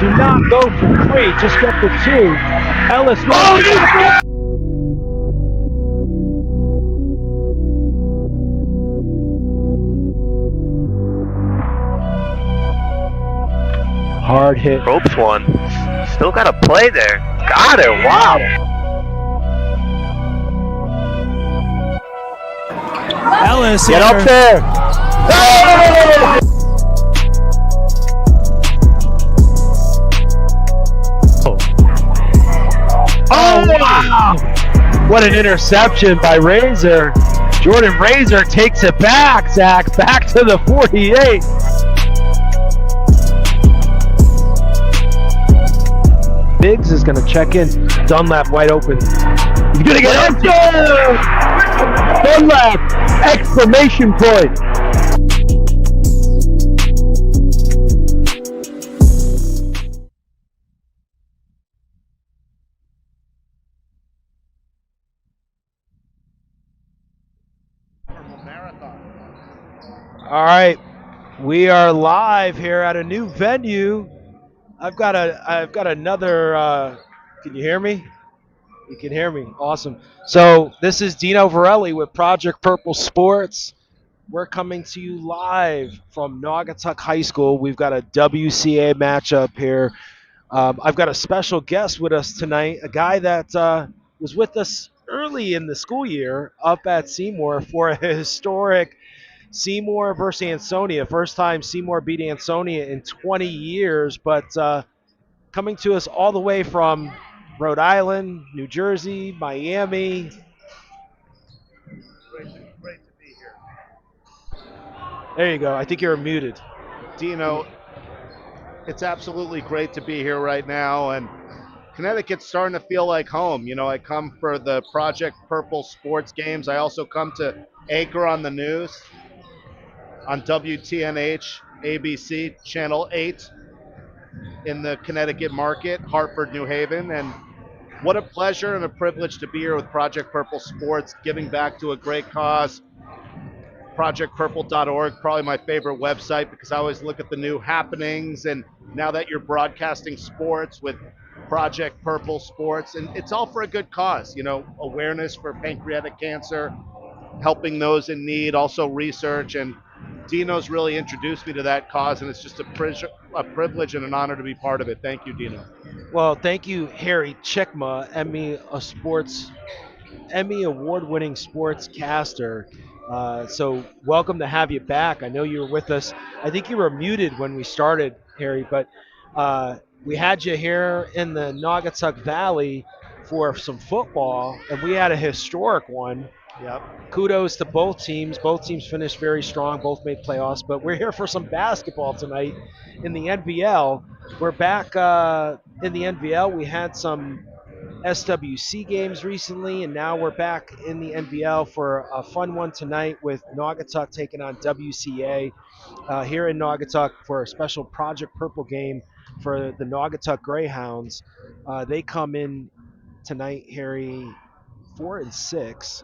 Do not go for 3. Just get the 2. Ellis. Hard hit. Ropes one. Still got a play there. Got it. Wow. Ellis. Get up there. Oh! Oh, wow. What an interception by Razor. Jordan Razor takes it back, Zach. Back to the 48. Biggs is going to check in. Dunlap wide open. He's going to get up there! Dunlap! Exclamation point! All right, we are live here at a new venue. I've got another. Can you hear me? You can hear me. Awesome. So this is Dino Varelli with Project Purple Sports. We're coming to you live from Naugatuck High School. We've got a WCA matchup here. I've got a special guest with us tonight, a guy that was with us early in the school year up at Seymour for a historic Seymour versus Ansonia. First time Seymour beat Ansonia in 20 years, but coming to us all the way from Rhode Island, New Jersey, Miami. Great to be here. There you go. I think you're muted. Dino, it's absolutely great to be here right now, and Connecticut's starting to feel like home. You know, I come for the Project Purple sports games. I also come to Anchor on the News on WTNH, ABC, Channel 8 in the Connecticut market, Hartford, New Haven. And what a pleasure and a privilege to be here with Project Purple Sports, giving back to a great cause. ProjectPurple.org, probably my favorite website because I always look at the new happenings, and now that you're broadcasting sports with Project Purple Sports, and it's all for a good cause, you know, awareness for pancreatic cancer, helping those in need, also research, and Dino's really introduced me to that cause, and it's just a privilege and an honor to be part of it. Thank you, Dino. Well, thank you, Harry Chickma, Emmy award-winning sportscaster. So welcome to have you back. I know you were with us. I think you were muted when we started, Harry, but we had you here in the Naugatuck Valley for some football, and we had a historic one. Yep. Kudos to both teams. Both teams finished very strong. Both made playoffs. But we're here for some basketball tonight in the NVL. We're back in the NVL. We had some SWC games recently, and now we're back in the NVL for a fun one tonight with Naugatuck taking on WCA here in Naugatuck for a special Project Purple game for the Naugatuck Greyhounds. They come in tonight, Harry, 4-6.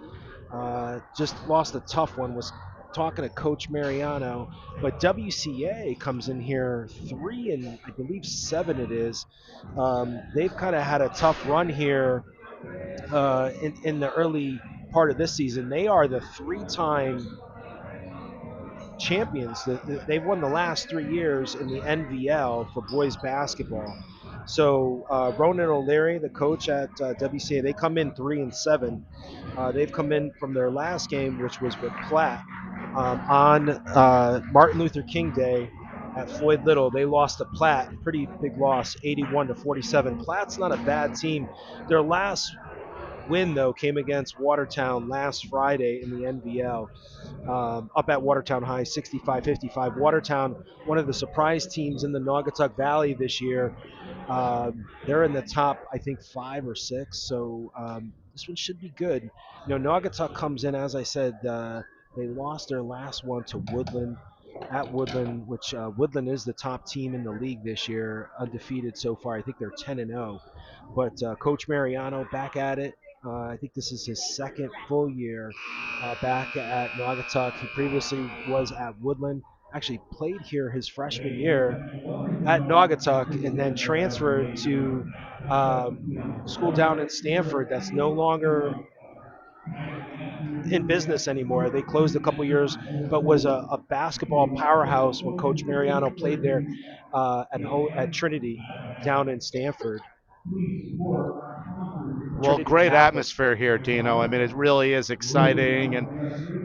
Just lost a tough one. Was talking to Coach Mariano, but WCA comes in here 3-7. It is. They've kind of had a tough run here in the early part of this season. They are the 3-time champions. They've won the last 3 years in the NVL for boys basketball. So Ronan O'Leary, the coach at WCA, they come in 3-7. They've come in from their last game, which was with Platt, on Martin Luther King Day at Floyd Little. They lost to Platt, pretty big loss, 81-47. Platt's not a bad team. Their last win, though, came against Watertown last Friday in the NVL. Up at Watertown High, 65-55. Watertown, one of the surprise teams in the Naugatuck Valley this year. They're in the top, I think, 5 or 6. So this one should be good. You know, Naugatuck comes in, as I said, they lost their last one to Woodland at Woodland, which Woodland is the top team in the league this year, undefeated so far. I think they're 10-0. But Coach Mariano back at it. I think this is his second full year back at Naugatuck. He previously was at Woodland. actually played here his freshman year at Naugatuck and then transferred to school down in Stanford that's no longer in business anymore. They closed a couple years, but was a basketball powerhouse when Coach Mariano played there at Trinity down in Stanford, Well, Trinity great Catholic. atmosphere here, Dino. I mean, it really is exciting, and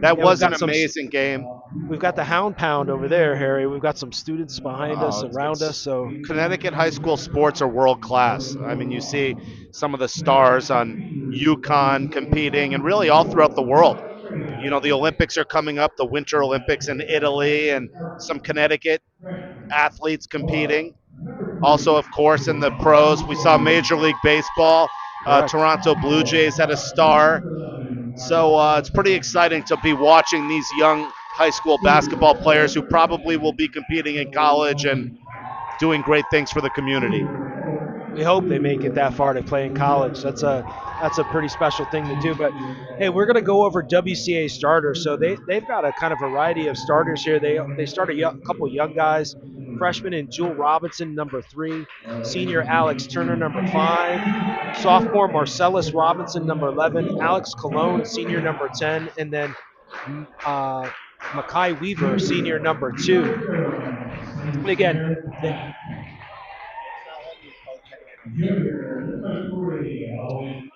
that Yeah, we've was an got amazing game. we've got the Hound Pound over there, Harry. We've got some students behind us, Oh, around us. it's So Connecticut high school sports are world class. I mean, you see some of the stars on UConn competing, and really all throughout the world. You know, the Olympics are coming up, the Winter Olympics in Italy, and some Connecticut athletes competing. Also, of course, in the pros, we saw Major League Baseball. correct. Toronto Blue Jays had a star. So it's pretty exciting to be watching these young high school basketball players who probably will be competing in college and doing great things for the community. We hope they make it that far to play in college. That's a pretty special thing to do. But hey, we're going to go over WCA starters. So they've got a kind of variety of starters here. They start a couple young guys, freshman in Jewel Robinson, number 3, senior Alex Turner, number 5, sophomore Marcellus Robinson, number 11, Alex Cologne, senior number 10, and then uh, Makai Weaver, senior number 2. And again,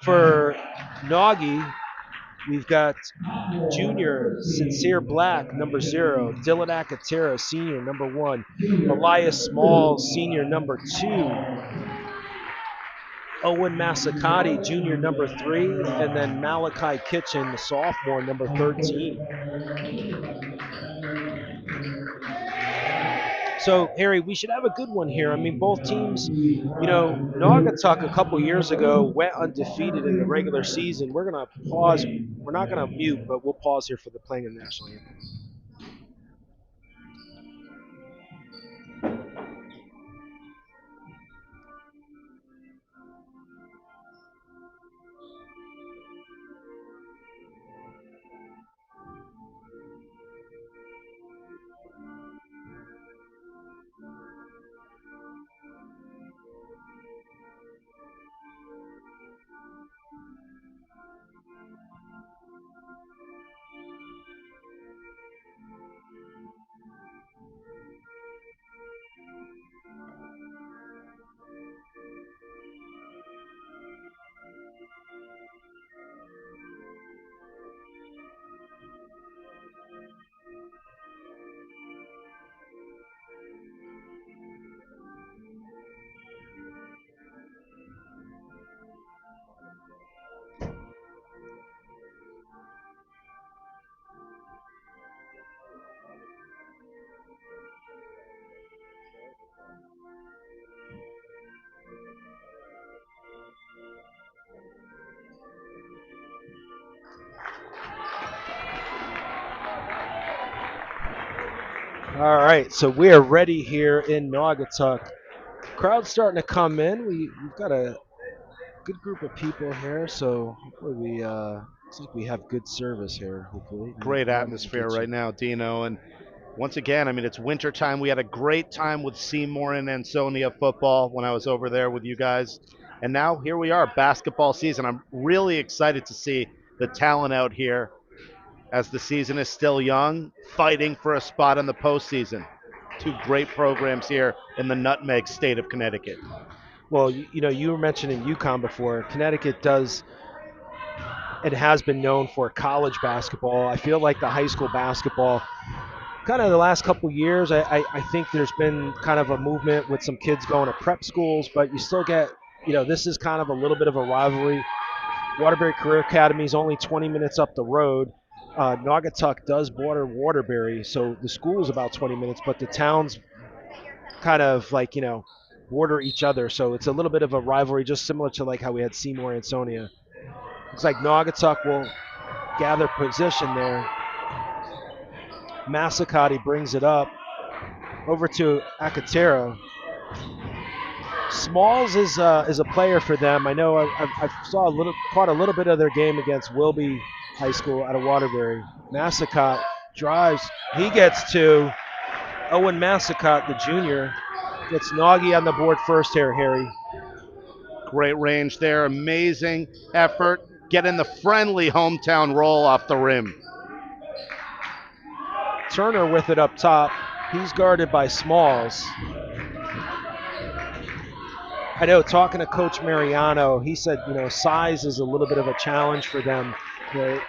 for Noggy, we've got junior Sincere Black, number 0, Dylan Akatera, senior, number 1, Elias Small, senior, number 2, Owen Masakati, junior, number 3, and then Malachi Kitchen, the sophomore, number 13. So, Harry, we should have a good one here. I mean, both teams, Naugatuck a couple years ago went undefeated in the regular season. We're going to pause. We're not going to mute, but we'll pause here for the playing of the national anthem. All right, so we are ready here in Naugatuck. Crowd's starting to come in. We've got a good group of people here, so hopefully looks like we have good service here. Hopefully, Great Rob can atmosphere get right you. now, Dino. And once again, I mean, it's winter time. We had a great time with Seymour and Ansonia football when I was over there with you guys. And now here we are, basketball season. I'm really excited to see the talent out here as the season is still young, fighting for a spot in the postseason. Two great programs here in the nutmeg state of Connecticut. Well, you were mentioning UConn before. Connecticut does and has been known for college basketball. I feel like the high school basketball, kind of the last couple years, I think there's been kind of a movement with some kids going to prep schools, but you still get, this is kind of a little bit of a rivalry. Waterbury Career Academy is only 20 minutes up the road. Naugatuck does border Waterbury, so the school is about 20 minutes, but the towns kind of like, border each other. So it's a little bit of a rivalry, just similar to like how we had Seymour and Sonia. Looks like Naugatuck will gather position there. Masakati brings it up over to Akatera. Smalls is a player for them. I know I caught a little bit of their game against Wilby High School out of Waterbury. Massacott drives. He gets 2. Owen Massacott, the junior, gets Nagy on the board first here, Harry. Great range there, amazing effort, getting the friendly hometown roll off the rim. Turner with it up top. He's guarded by Smalls. I know, talking to Coach Mariano, he said, size is a little bit of a challenge for them. The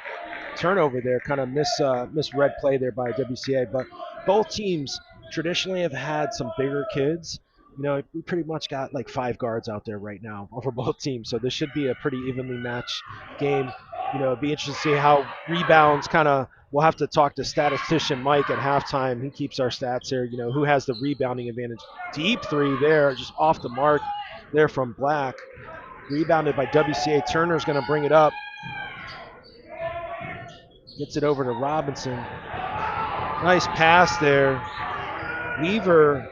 turnover there, kind of misread play there by WCA, but both teams traditionally have had some bigger kids. We pretty much got like 5 guards out there right now for both teams, so this should be a pretty evenly matched game. It'd be interesting to see how rebounds kind of. We'll have to talk to statistician Mike at halftime. He keeps our stats here. Who has the rebounding advantage? Deep three there, just off the mark there from Black. Rebounded by WCA. Turner's going to bring it up. Gets it over to Robinson. Nice pass there. Weaver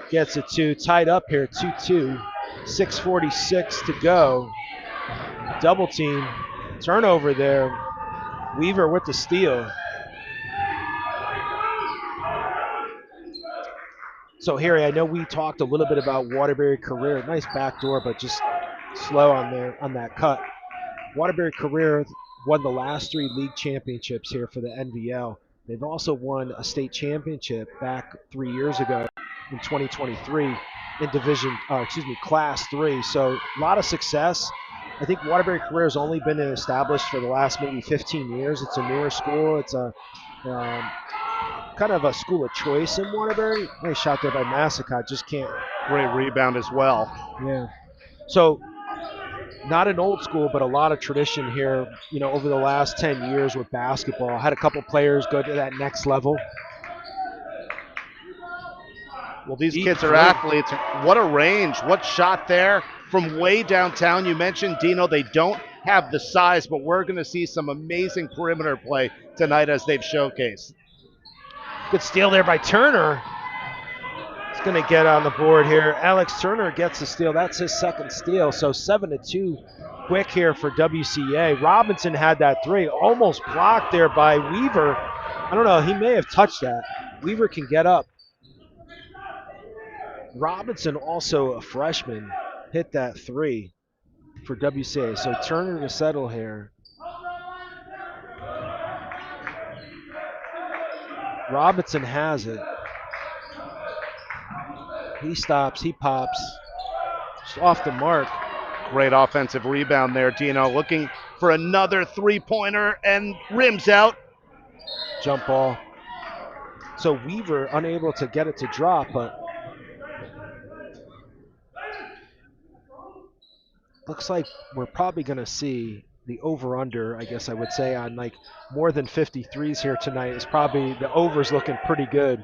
gets it to tied up here, 2-2. 6:46 to go. Double team. Turnover there. Weaver with the steal. So, Harry, I know we talked a little bit about Waterbury Career. Nice backdoor, but just slow on that cut. Waterbury Career won the last 3 league championships here for the NVL. They've also won a state championship back 3 years ago in 2023 in Class 3. So a lot of success. I think Waterbury Career has only been established for the last maybe 15 years. It's a newer school. It's a kind of a school of choice in Waterbury. Nice shot there by Massacott. Just can't. Great rebound as well. Yeah. So not an old school, but a lot of tradition here, over the last 10 years with basketball. Had a couple players go to that next level. Well, these kids are athletes. What a range. What shot there from way downtown. You mentioned, Dino, they don't have the size, but we're going to see some amazing perimeter play tonight as they've showcased. Good steal there by Turner. He's going to get on the board here. Alex Turner gets the steal. That's his second steal. So 7-2 quick here for WCA. Robinson had that three. Almost blocked there by Weaver. I don't know. He may have touched that. Weaver can get up. Robinson, also a freshman, hit that three for WCA. So Turner to settle here. Robinson has it. He stops, he pops. Just off the mark. Great offensive rebound there, Dino. Looking for another three-pointer and rims out. Jump ball. So Weaver unable to get it to drop, but looks like we're probably going to see the over-under, I guess I would say, on like more than 53s here tonight. Is probably the over's looking pretty good.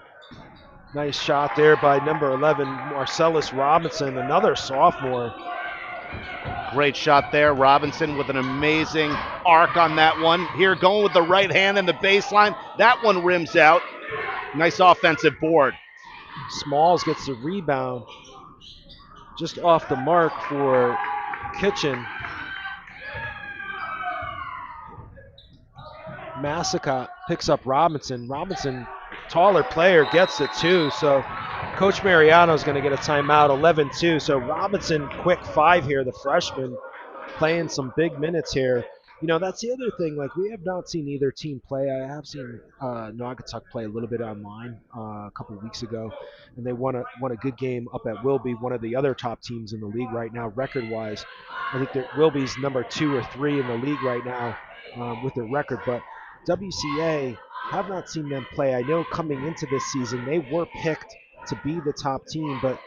Nice shot there by number 11, Marcellus Robinson, another sophomore. Great shot there. Robinson with an amazing arc on that one. Here going with the right hand in the baseline. That one rims out. Nice offensive board. Smalls gets the rebound. Just off the mark for Kitchen. Massacott picks up Robinson. Robinson, taller player, gets it too. So Coach Mariano is going to get a timeout, 11-2. So Robinson, quick 5 here, the freshman, playing some big minutes here. That's the other thing. Like, we have not seen either team play. I have seen Naugatuck play a little bit online a couple of weeks ago, and they won a good game up at Wilby, one of the other top teams in the league right now, record-wise. I think that Wilby's number 2 or 3 in the league right now with their record. But WCA, have not seen them play. I know coming into this season, they were picked to be the top team, but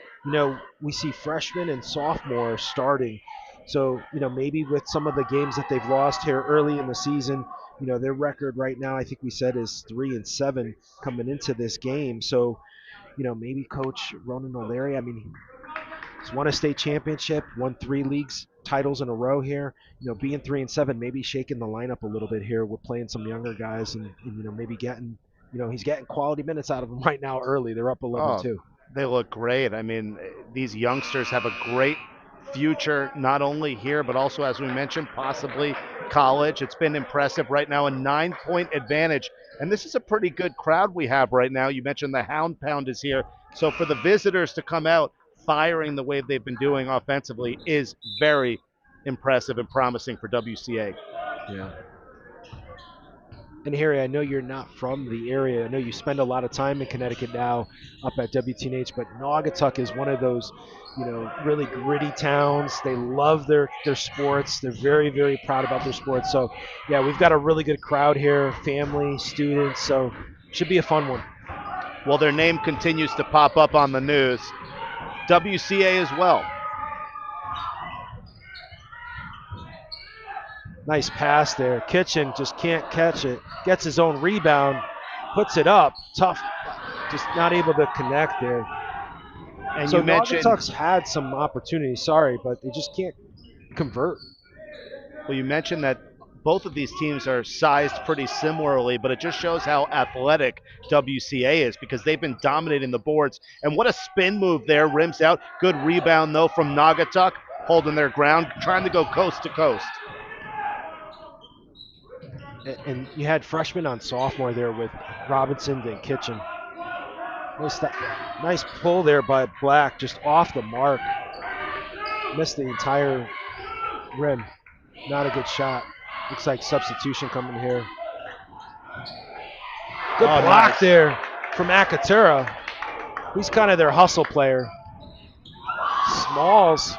we see freshmen and sophomores starting. So, maybe with some of the games that they've lost here early in the season, their record right now, I think we said, is 3-7 coming into this game. So, maybe Coach Ronan O'Leary, he's won a state championship, won 3 leagues titles in a row here. Being 3-7, maybe shaking the lineup a little bit here. We're playing some younger guys and maybe getting, he's getting quality minutes out of them right now early. They're up 11-2. They look great. These youngsters have a great future, not only here, but also, as we mentioned, possibly college. It's been impressive right now, a 9-point advantage. And this is a pretty good crowd we have right now. You mentioned the Hound Pound is here. So for the visitors to come out firing the way they've been doing offensively is very impressive and promising for WCA. Yeah. And Harry, I know you're not from the area. I know you spend a lot of time in Connecticut now, up at WTNH. But Naugatuck is one of those, really gritty towns. They love their sports. They're very, very proud about their sports. So, yeah, we've got a really good crowd here, family, students. So, should be a fun one. Well, their name continues to pop up on the news. WCA as well. Nice pass there. Kitchen just can't catch it. Gets his own rebound, puts it up. Tough, just not able to connect there. And so you mentioned Naugatuck's had some opportunities, but they just can't convert. Well, you mentioned that both of these teams are sized pretty similarly, but it just shows how athletic WCA is because they've been dominating the boards. And what a spin move there, rims out. Good rebound, though, from Naugatuck, holding their ground, trying to go coast to coast. And you had freshman on sophomore there with Robinson and Kitchen. Nice pull there by Black, just off the mark. Missed the entire rim. Not a good shot. Looks like substitution coming here. Good block there from Akatura. He's kind of their hustle player. Smalls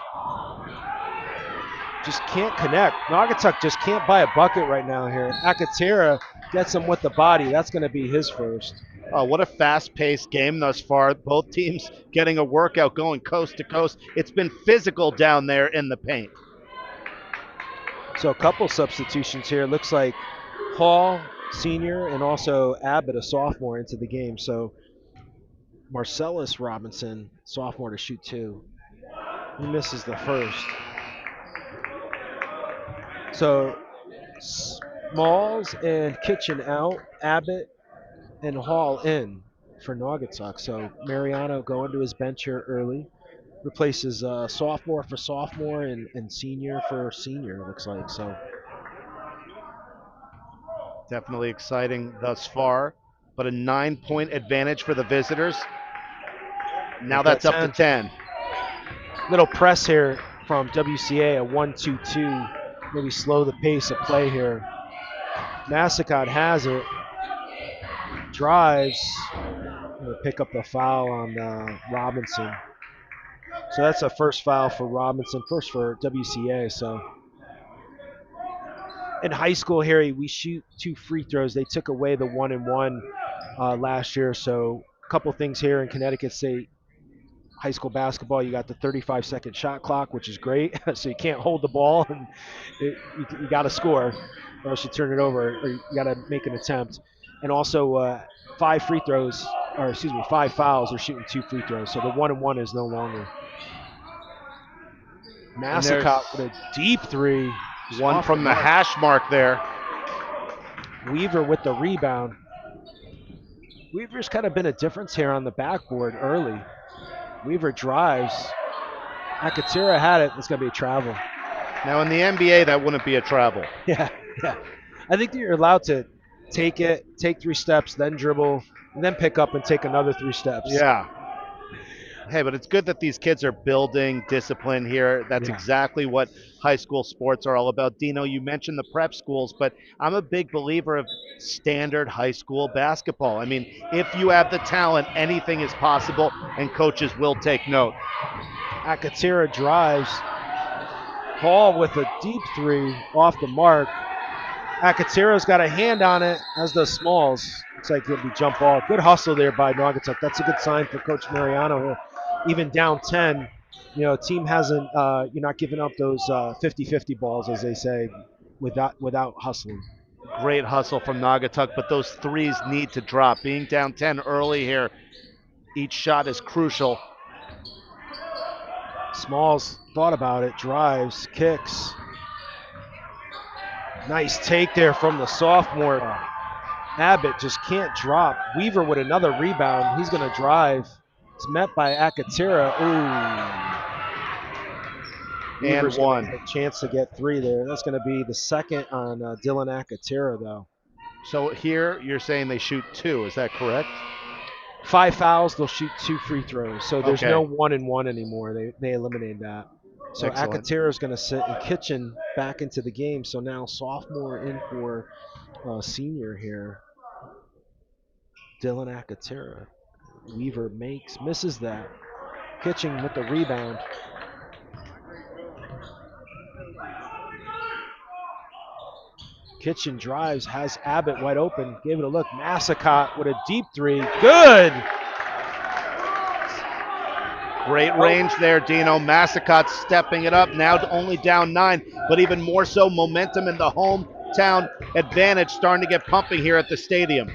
just can't connect. Naugatuck just can't buy a bucket right now here. Akatura gets him with the body. That's going to be his first. Oh, what a fast-paced game thus far. Both teams getting a workout going coast to coast. It's been physical down there in the paint. So a couple substitutions here. Looks like Hall, senior, and also Abbott, a sophomore, into the game. So Marcellus Robinson, sophomore, to shoot two. He misses the first. So Smalls and Kitchen out, Abbott and Hall in for Naugatuck. So Mariano going to his bench here early. Replaces sophomore for sophomore and senior for senior, it looks like. So definitely exciting thus far, but a 9-point advantage for the visitors. Now that's up to 10. Little press here from WCA, a 1-2-2. Maybe slow the pace of play here. Massacott has it. Drives. Going to pick up the foul on Robinson. So that's a first foul for Robinson, first for WCA. So in high school, Harry, we shoot 2 free throws. They took away the 1-and-1 last year. So a couple things here in Connecticut State high school basketball. You got the 35-second shot clock, which is great. So you can't hold the ball, and you got to score, or else you turn it over, or you got to make an attempt. And also 5 fouls. They're shooting 2 free throws. So the 1-and-1 is no longer. Massacott with a deep three. One from the hash mark there. Weaver with the rebound. Weaver's kind of been a difference here on the backboard early. Weaver drives. Akatura had it. It's going to be a travel. Now in the NBA, that wouldn't be a travel. Yeah. I think that you're allowed to take 3 steps, then dribble, and then pick up and take another 3 steps. Yeah. Hey, but it's good that these kids are building discipline here. That's exactly what high school sports are all about. Dino, you mentioned the prep schools, but I'm a big believer of standard high school basketball. I mean, if you have the talent, anything is possible, and coaches will take note. Akatura drives. Hall with a deep 3 off the mark. Akatura's got a hand on it, as does Smalls. Looks like it'll be jump ball. Good hustle there by Naugatuck. That's a good sign for Coach Mariano here. Even down 10, team hasn't, you're not giving up those 50-50 balls, as they say, without hustling. Great hustle from Naugatuck, but those threes need to drop. Being down 10 early here, each shot is crucial. Smalls thought about it, drives, kicks. Nice take there from the sophomore. Abbott just can't drop. Weaver with another rebound. He's going to drive. It's met by Akatura. Ooh. and Weaver's going to one. get a chance to get 3 there. That's going to be the second on Dylan Akatera, though. So here you're saying they shoot 2. Is that correct? 5 fouls, they'll shoot 2 free throws. So there's no Okay. 1-and-1 anymore. They eliminated that. So Excellent. Akatera is going to sit and Kitchen back into the game. So now sophomore in for senior here, Dylan Akatera. Weaver misses that. Kitchen with the rebound. Kitchen drives, has Abbott wide open, gave it a look. Massacott with a deep 3. Good! Great range there, Dino. Massacott stepping it up, now only down 9, but even more so momentum in the hometown advantage starting to get pumping here at the stadium.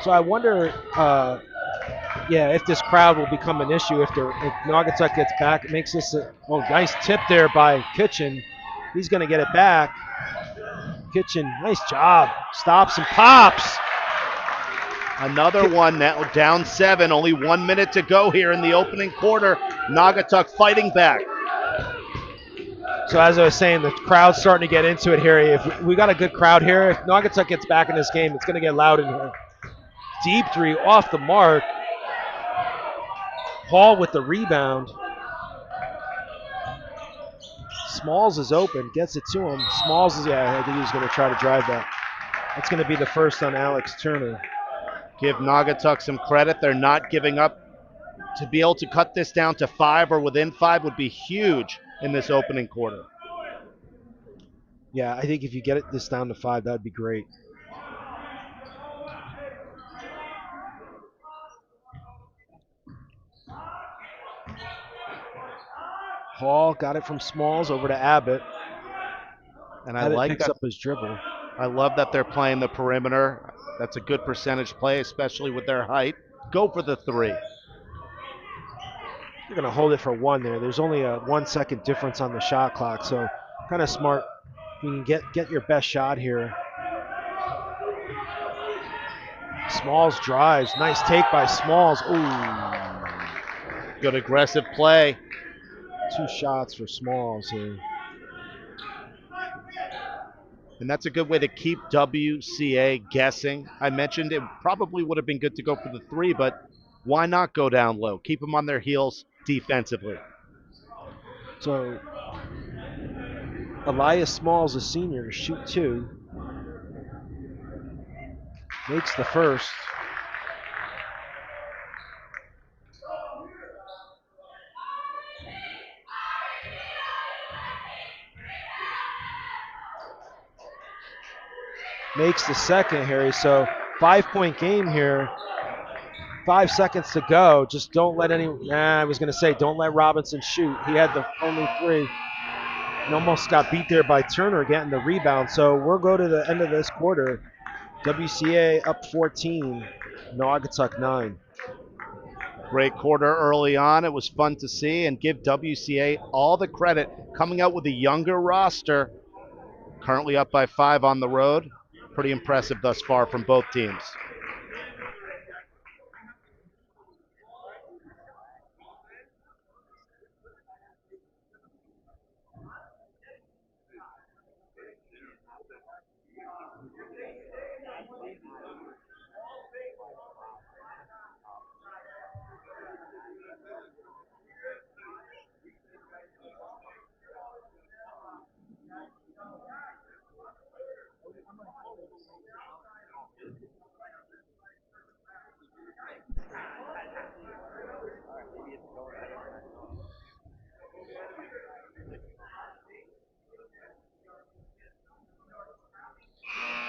So I wonder, if this crowd will become an issue if Naugatuck gets back. It makes this nice tip there by Kitchen. He's going to get it back. Kitchen, nice job. Stops and pops. Another one now down 7, only 1 minute to go here in the opening quarter. Naugatuck fighting back. So as I was saying, the crowd's starting to get into it here. If we got a good crowd here, if Naugatuck gets back in this game, it's going to get loud in here. Deep 3 off the mark. Hall with the rebound. Smalls is open, gets it to him. Smalls is, I think he's going to try to drive that. That's going to be the first on Alex Turner. Give Naugatuck some credit. They're not giving up. To be able to cut this down to 5 or within 5 would be huge in this opening quarter. Yeah, I think if you get this down to 5, that would be great. Hall got it from Smalls over to Abbott. And Abbott picks up his dribble. I love that they're playing the perimeter. That's a good percentage play, especially with their height. Go for the 3. You're going to hold it for 1 there. There's only a 1 second difference on the shot clock, so kind of smart. You can get your best shot here. Smalls drives. Nice take by Smalls. Ooh. Good aggressive play. 2 shots for Smalls here. And that's a good way to keep WCA guessing. I mentioned it probably would have been good to go for the 3, but why not go down low? Keep them on their heels defensively. So Elias Smalls, a senior, to shoot 2. Makes the first. Makes the second, Harry. So 5-point game here. 5 seconds to go. Just don't let I was going to say, don't let Robinson shoot. He had the only 3. And almost got beat there by Turner getting the rebound. So we'll go to the end of this quarter. WCA up 14, Naugatuck 9. Great quarter early on. It was fun to see and give WCA all the credit coming out with a younger roster. Currently up by 5 on the road. Pretty impressive thus far from both teams.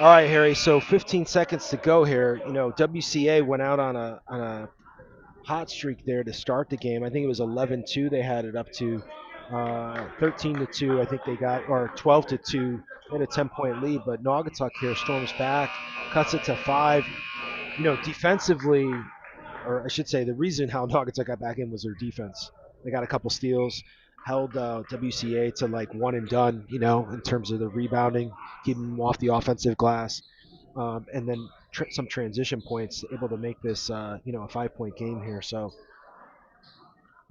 All right, Harry. So 15 seconds to go here. WCA went out on a hot streak there to start the game. I think it was 11-2. They had it up to 13-2. I think they got, or 12-2. They had a 10-point lead, but Naugatuck here storms back, cuts it to 5. Defensively, or I should say, the reason how Naugatuck got back in was their defense. They got a couple steals, held WCA to like 1 and done, in terms of the rebounding, keeping them off the offensive glass, and then some transition points, able to make this, a 5-point game here. So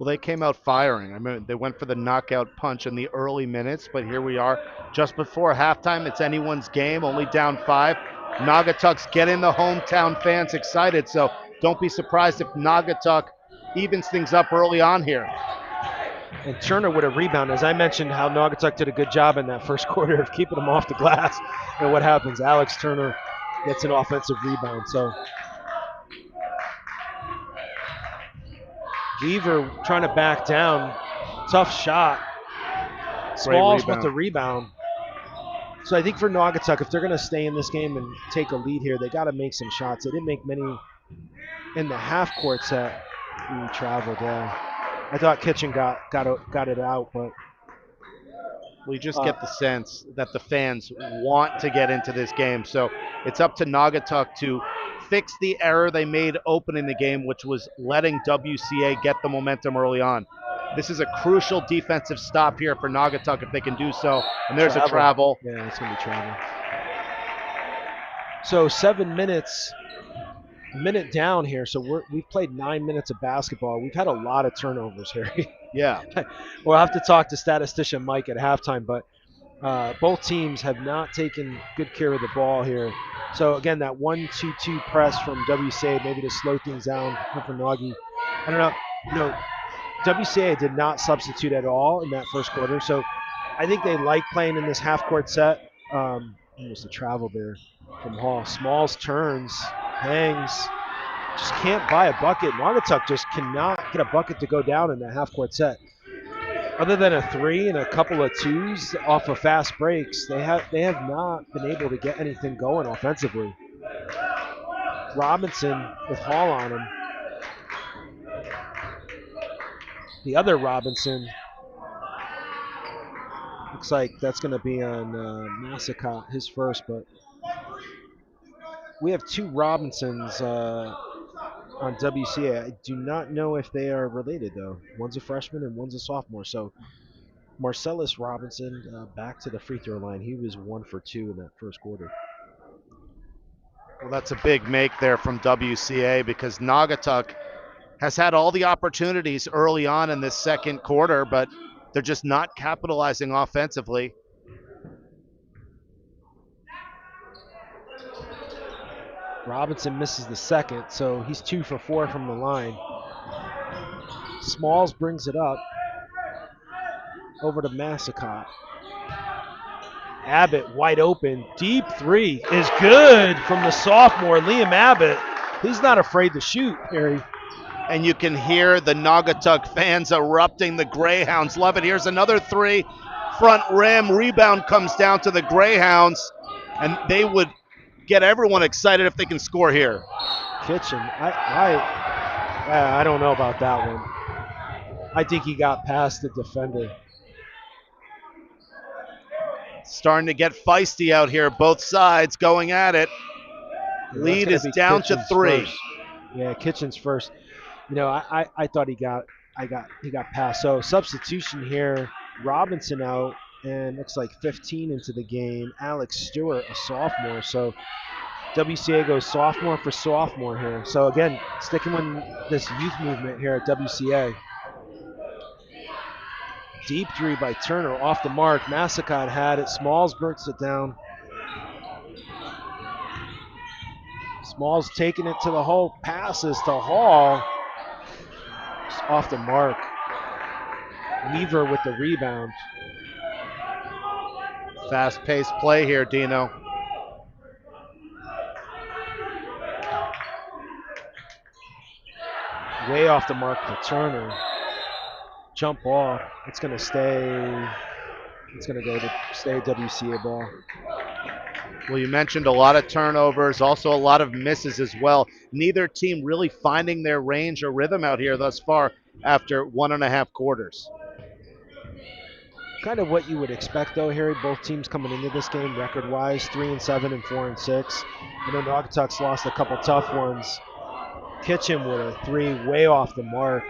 Well, they came out firing. I mean, they went for the knockout punch in the early minutes, but here we are just before halftime. It's anyone's game, only down 5. Naugatuck's getting the hometown fans excited, so don't be surprised if Naugatuck evens things up early on here. And Turner with a rebound. As I mentioned, how Naugatuck did a good job in that first quarter of keeping them off the glass. And what happens? Alex Turner gets an offensive rebound. So Weaver trying to back down. Tough shot. Great Smalls with rebound. the rebound. So I think for Naugatuck, if they're going to stay in this game and take a lead here, they got to make some shots. They didn't make many in the half court set. He traveled, yeah. I thought Kitchen got it out, but we just get the sense that the fans want to get into this game. So it's up to Naugatuck to fix the error they made opening the game, which was letting WCA get the momentum early on. This is a crucial defensive stop here for Naugatuck if they can do so. And there's a travel. Yeah, it's going to be travel. So 7 minutes, a minute down here. So we've played 9 minutes of basketball. We've had a lot of turnovers here. Yeah. We'll have to talk to statistician Mike at halftime, but both teams have not taken good care of the ball here. So again, that 1-2-2 press from WCA, maybe to slow things down for Nagy. I don't know. You know, WCA did not substitute at all in that first quarter, so I think they like playing in this half-court set. Almost a travel there from Hall. Smalls turns, hangs, just can't buy a bucket. Naugatuck just cannot get a bucket to go down in that half-court set. Other than a 3 and a couple of 2s off of fast breaks, they have not been able to get anything going offensively. Robinson with Hall on him. The other Robinson, looks like that's going to be on Massacott, his first, but we have 2 Robinsons on WCA. I do not know if they are related, though. One's a freshman and one's a sophomore, so Marcellus Robinson back to the free throw line. He was 1 for 2 in that first quarter. Well, that's a big make there from WCA because Naugatuck has had all the opportunities early on in this second quarter, but they're just not capitalizing offensively. Robinson misses the second, so he's 2 for 4 from the line. Smalls brings it up over to Massacott. Abbott wide open, deep 3 is good from the sophomore, Liam Abbott. He's not afraid to shoot, Harry. And you can hear the Naugatuck fans erupting. The Greyhounds love it. Here's another 3, front rim, rebound comes down to the Greyhounds, and they would get everyone excited if they can score here. Kitchen, I don't know about that one. I think he got past the defender. Starting to get feisty out here, both sides going at it. Yeah, lead is down Kitchen's to 3. First. Yeah, Kitchen's first. You know, I thought he got past. So substitution here, Robinson out, and looks like 15 into the game. Alex Stewart, a sophomore. So WCA goes sophomore for sophomore here. So again, sticking with this youth movement here at WCA. Deep 3 by Turner, off the mark. Massacott had it. Smalls burns it down. Smalls taking it to the hole. Passes to Hall. Just off the mark. Weaver with the rebound. Fast-paced play here, Dino. Way off the mark for Turner. Jump ball. It's going to stay. It's going to go to stay WCA ball. Well, you mentioned a lot of turnovers, also a lot of misses as well. Neither team really finding their range or rhythm out here thus far after 1.5 quarters. Kind of what you would expect, though, Harry. Both teams coming into this game record-wise, 3-7 and 4-6. You know, Naugatuck's lost a couple tough ones. Kitchen with a 3 way off the mark.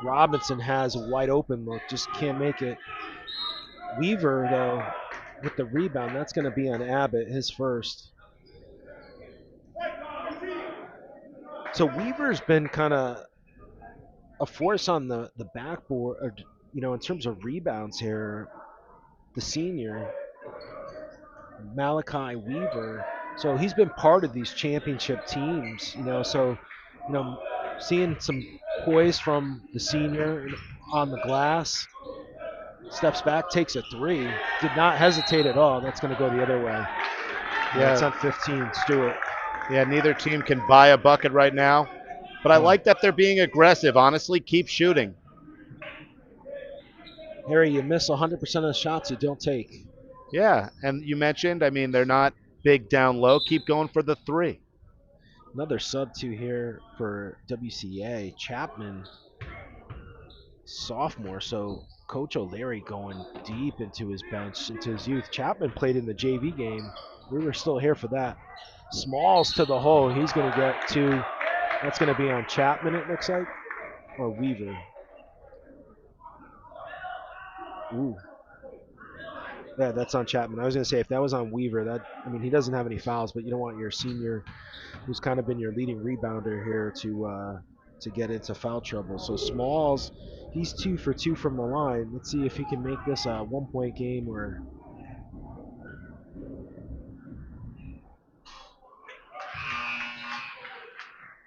Robinson has a wide open look, just can't make it. Weaver, though, with the rebound, that's going to be on Abbott, his first. So Weaver's been kind of a force on the backboard, or, in terms of rebounds here. The senior Malachi Weaver. So he's been part of these championship teams, So, you know, seeing some poise from the senior on the glass, steps back, takes a three, did not hesitate at all. That's going to go the other way. Yeah, it's on 15, Stewart. Yeah, neither team can buy a bucket right now. But I like that they're being aggressive. Honestly, keep shooting. Harry, you miss 100% of the shots you don't take. Yeah, and you mentioned, I mean, they're not big down low. Keep going for the three. Another sub two here for WCA. Chapman, sophomore. So Coach O'Leary going deep into his bench, into his youth. Chapman played in the JV game. We were still here for that. Smalls to the hole. He's going to get two. That's going to be on Chapman, it looks like, or Weaver. Ooh. Yeah, that's on Chapman. I was going to say, if that was on Weaver, he doesn't have any fouls, but you don't want your senior, who's kind of been your leading rebounder here, to get into foul trouble. So Smalls, he's 2 for 2 from the line. Let's see if he can make this a 1-point game or.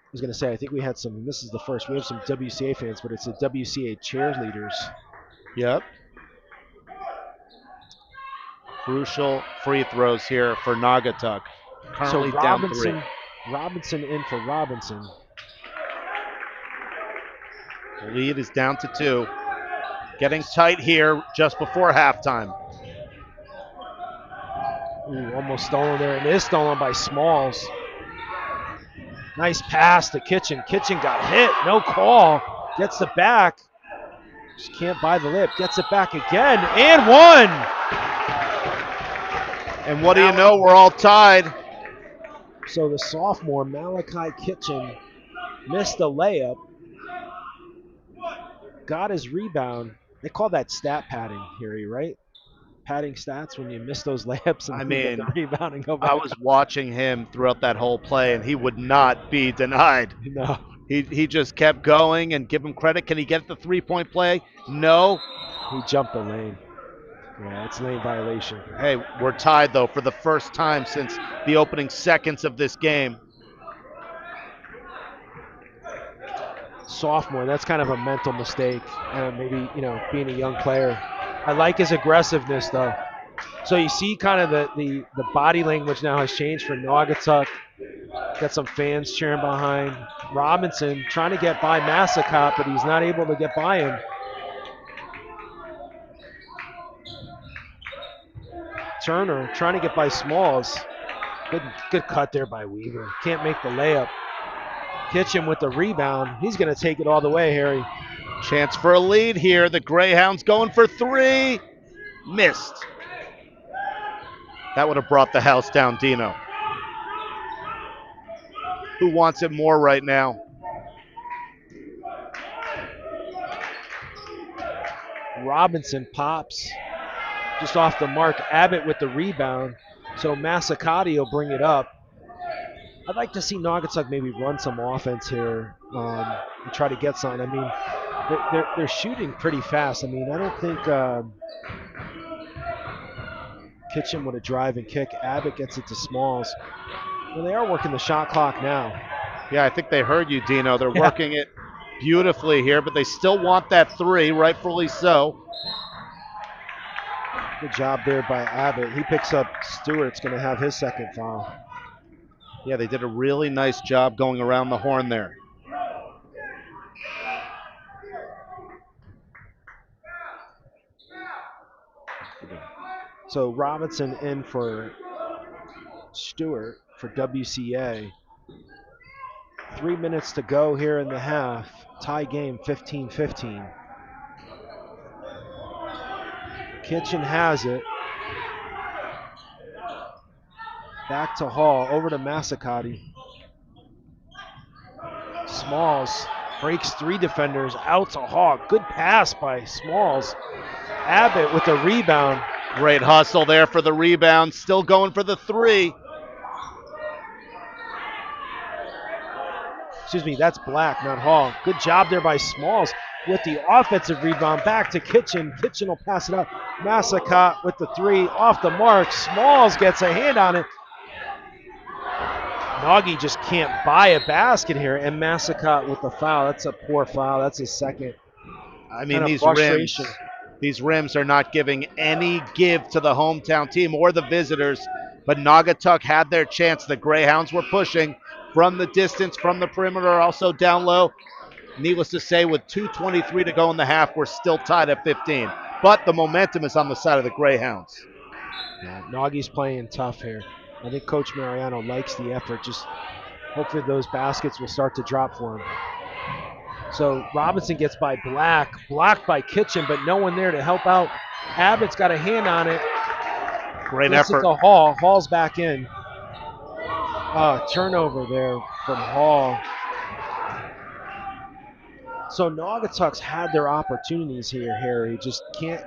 I was going to say, I think we had some, this is the first, we have some WCA fans, but it's the WCA cheerleaders. Yep. Crucial free throws here for Naugatuck. Currently So down three. Robinson in for Robinson. The lead is down to 2. Getting tight here just before halftime. Ooh, almost stolen there. It is stolen by Smalls. Nice pass to Kitchen. Kitchen got hit. No call. Gets the back. Just can't buy the lip. Gets it back again. And one. And what do you know? We're all tied. So the sophomore, Malachi Kitchen, missed a layup. Got his rebound. They call that stat padding, Harry, right? Padding stats when you miss those layups and get the rebound and go back. I was watching him throughout that whole play, and he would not be denied. No. He just kept going, and give him credit. Can he get the three-point play? No. He jumped the lane. Yeah, it's lane violation. Hey, we're tied, though, for the first time since the opening seconds of this game. Sophomore, that's kind of a mental mistake. Maybe, being a young player. I like his aggressiveness, though. So you see kind of the body language now has changed for Naugatuck. Got some fans cheering behind. Robinson trying to get by Massacott, but he's not able to get by him. Turner trying to get by Smalls. Good cut there by Weaver. Can't make the layup. Kitchen with the rebound. He's going to take it all the way, Harry. Chance for a lead here. The Greyhounds going for three. Missed. That would have brought the house down, Dino. Who wants it more right now? Robinson pops just off the mark. Abbott with the rebound. So Massacatti will bring it up. I'd like to see Naugatuck maybe run some offense here and try to get something. They're shooting pretty fast. I don't think Kitchen would have drive and kick. Abbott gets it to Smalls. Well, they are working the shot clock now. Yeah, I think they heard you, Dino. They're working it beautifully here, but they still want that three, rightfully so. Good job there by Abbott. He picks up Stewart's going to have his second foul. Yeah, they did a really nice job going around the horn there. So Robinson in for Stewart for WCA. 3 minutes to go here in the half. Tie game 15-15. Kitchen has it. Back to Hall, over to Massacatti. Smalls breaks 3 defenders, out to Hall. Good pass by Smalls. Abbott with the rebound. Great hustle there for the rebound, still going for the three. excuse me, that's Black, not Hall. Good job there by Smalls with the offensive rebound. Back to Kitchen. Kitchen will pass it up. Massacott with the three off the mark. Smalls gets a hand on it. Nagy just can't buy a basket here, and Massacott with the foul. That's a poor foul. That's his second. I mean, Kind of frustration. these rims are not giving any give to the hometown team or the visitors. But Naugatuck had their chance. The Greyhounds were pushing from the distance, from the perimeter, also down low. Needless to say, with 2:23 to go in the half, we're still tied at 15. But the momentum is on the side of the Greyhounds. Yeah, Nagy's playing tough here. I think Coach Mariano likes the effort. Just hopefully those baskets will start to drop for him. So Robinson gets by Black, blocked by Kitchen, but no one there to help out. Abbott's got a hand on it. Great Gets it effort. to Hall. Hall's back in. Turnover there from Hall. So Naugatuck's had their opportunities here, Harry. Just can't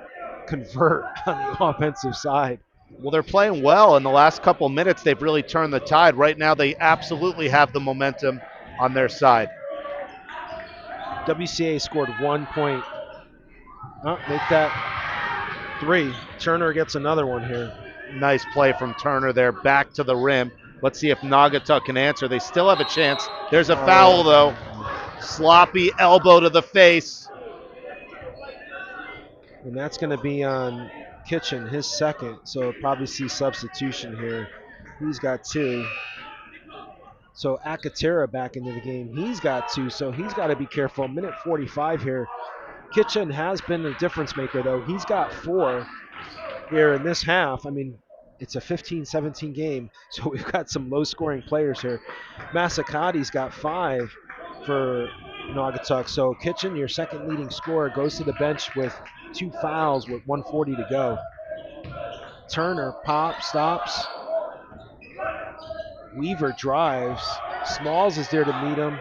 convert on the offensive side. Well, they're playing well. In the last couple minutes, they've really turned the tide. Right now, they absolutely have the momentum on their side. WCA scored 1 point. Make that 3. Turner gets another one here. Nice play from Turner there, back to the rim. Let's see if Naugatuck can answer. They still have a chance. There's a foul, though. Sloppy elbow to the face. And that's going to be on Kitchen, his second. So probably see substitution here. He's got 2. So Akatera back into the game. He's got 2, so he's got to be careful. Minute 45 here. Kitchen has been a difference maker, though. He's got 4 here in this half. I mean, it's a 15-17 game, so we've got some low-scoring players here. Massacotti's got 5 for Naugatuck. So Kitchen, your second leading scorer, goes to the bench with 2 fouls with 1:40 to go. Turner stops. Weaver drives. Smalls is there to meet him.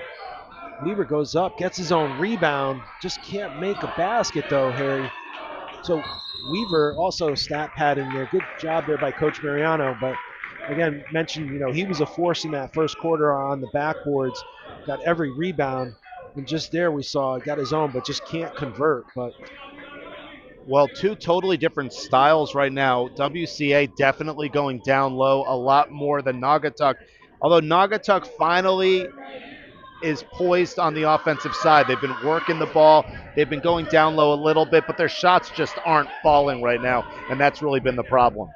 Weaver goes up, gets his own rebound. Just can't make a basket, though, Harry. So Weaver also stat padding there. Good job there by Coach Mariano. But again, mentioned, he was a force in that first quarter on the backboards. Got every rebound. And just there we saw got his own, but just can't convert. But well, 2 totally different styles right now. WCA definitely going down low a lot more than Naugatuck. Although Naugatuck finally is poised on the offensive side. They've been working the ball. They've been going down low a little bit, but their shots just aren't falling right now, and that's really been the problem.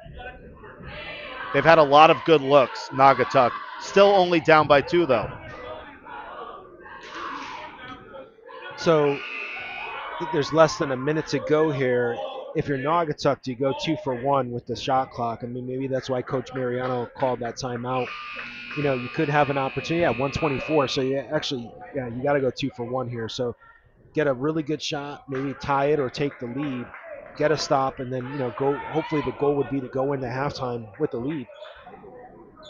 They've had a lot of good looks, Naugatuck. Still only down by 2, though. So I think there's less than a minute to go here. If you're Naugatuck, do you go 2 for 1 with the shot clock? I mean, maybe that's why Coach Mariano called that timeout. You could have an opportunity at 124. So you got to go 2 for 1 here. So get a really good shot, maybe tie it or take the lead, get a stop, and then go. Hopefully the goal would be to go into halftime with the lead.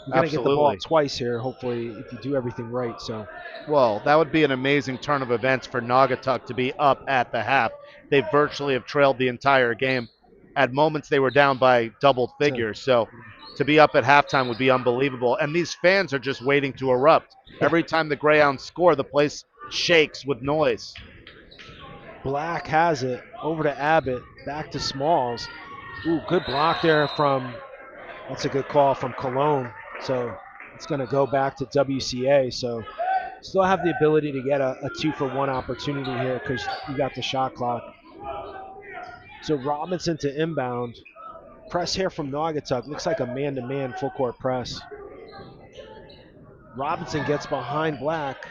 You're going to get the ball twice here, hopefully, if you do everything right. So, well, that would be an amazing turn of events for Naugatuck to be up at the half. They virtually have trailed the entire game. At moments, they were down by double figures. So to be up at halftime would be unbelievable. And these fans are just waiting to erupt. Every time the Greyhounds score, the place shakes with noise. Black has it over to Abbott, back to Smalls. Ooh, good block there that's a good call from Cologne. So it's going to go back to WCA. So still have the ability to get a 2 for 1 opportunity here because you got the shot clock. So Robinson to inbound. Press here from Naugatuck. Looks like a man-to-man full court press. Robinson gets behind Black.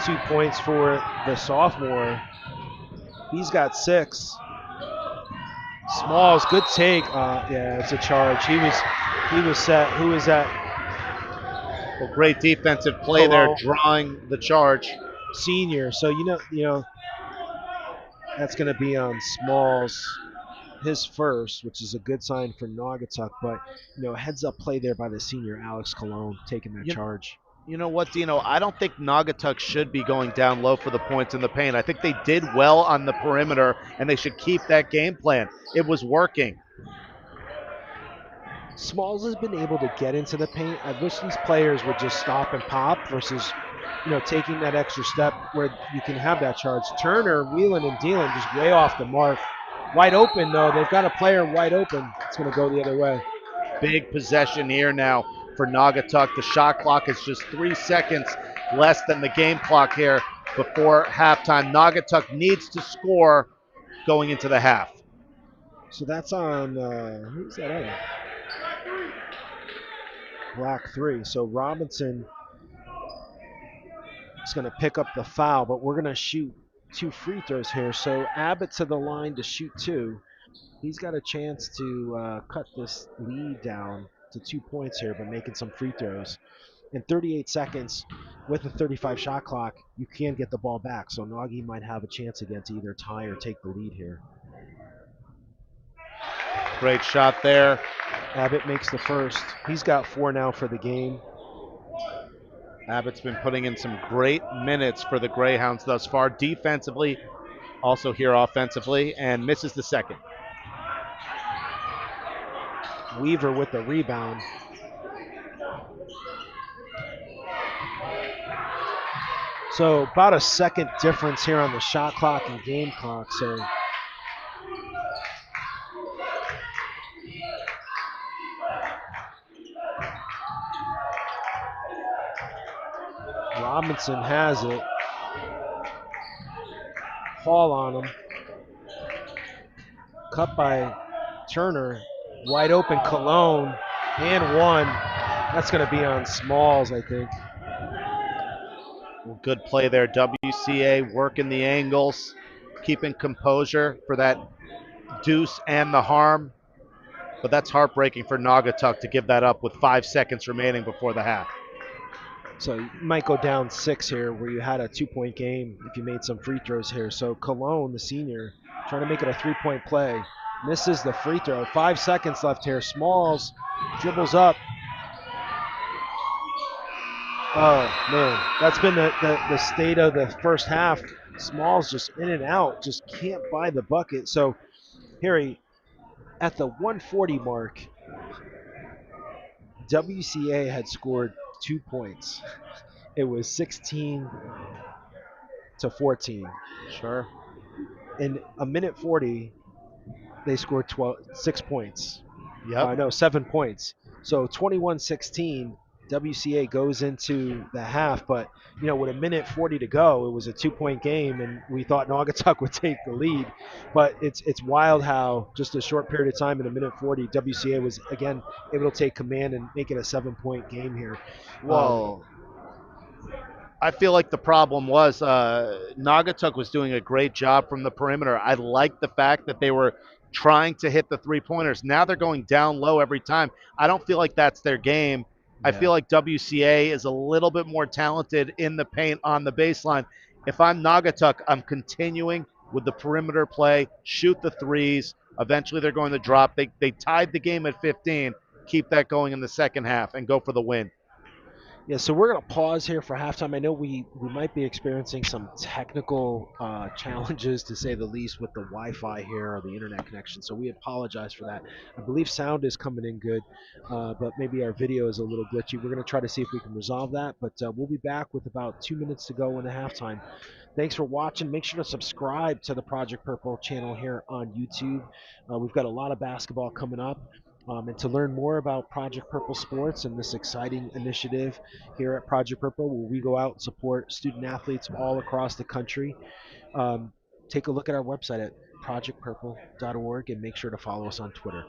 2 points for the sophomore. He's got 6. Smalls, good take. Yeah, it's a charge. He was set. Who was that? Well, great defensive play there, drawing the charge. Senior. So that's going to be on Smalls, his first, which is a good sign for Naugatuck. But heads up play there by the senior Alex Cologne taking that charge. You know what, Dino? I don't think Naugatuck should be going down low for the points in the paint. I think they did well on the perimeter, and they should keep that game plan. It was working. Smalls has been able to get into the paint. I wish these players would just stop and pop versus taking that extra step where you can have that charge. Turner, wheeling and dealing, just way off the mark. Wide open, though. They've got a player wide open. It's going to go the other way. Big possession here now for Naugatuck. The shot clock is just 3 seconds less than the game clock here before halftime. Naugatuck needs to score going into the half. So that's on, who's that on? Block 3. So Robinson is going to pick up the foul, but we're going to shoot 2 free throws here. So Abbott to the line to shoot 2. He's got a chance to cut this lead down to 2 points here by making some free throws. In 38 seconds, with a 35 shot clock, you can get the ball back. So Nagy might have a chance again to either tie or take the lead here. Great shot there. Abbott makes the first. He's got 4 now for the game. Abbott's been putting in some great minutes for the Greyhounds thus far, defensively, also here offensively, and misses the second. Weaver with the rebound. So about a second difference here on the shot clock and game clock. So Robinson has it. Hall on him. Cut by Turner. Wide open Cologne. And 1. That's going to be on Smalls, I think. Good play there. WCA working the angles, keeping composure for that deuce and the harm. But that's heartbreaking for Naugatuck to give that up with 5 seconds remaining before the half. So you might go down 6 here where you had a 2-point game if you made some free throws here. So Cologne, the senior, trying to make it a 3-point play. Misses the free throw. 5 seconds left here. Smalls dribbles up. Oh, man. That's been the state of the first half. Smalls just in and out. Just can't buy the bucket. So, Harry, at the 140 mark, WCA had scored 2 points. It was 16 to 14. Sure. In a minute 40, they scored 6 points. Yep. No, 7 points. So 21-16, WCA goes into the half, but with a minute 40 to go, it was a 2-point game, and we thought Naugatuck would take the lead. But it's wild how just a short period of time, in a minute 40, WCA was again able to take command and make it a 7-point game here. Well, I feel like the problem was Naugatuck was doing a great job from the perimeter. I like the fact that they were trying to hit the 3-pointers. Now they're going down low every time. I don't feel like that's their game. I feel like WCA is a little bit more talented in the paint on the baseline. If I'm Naugatuck, I'm continuing with the perimeter play, shoot the threes. Eventually they're going to drop. They tied the game at 15. Keep that going in the second half and go for the win. Yeah, so we're going to pause here for halftime. I know we might be experiencing some technical challenges, to say the least, with the Wi-Fi here or the internet connection. So we apologize for that. I believe sound is coming in good, but maybe our video is a little glitchy. We're going to try to see if we can resolve that, but we'll be back with about 2 minutes to go in the halftime. Thanks for watching. Make sure to subscribe to the Project Purple channel here on YouTube. We've got a lot of basketball coming up. And to learn more about Project Purple Sports and this exciting initiative here at Project Purple, where we go out and support student athletes all across the country, take a look at our website at projectpurple.org and make sure to follow us on Twitter.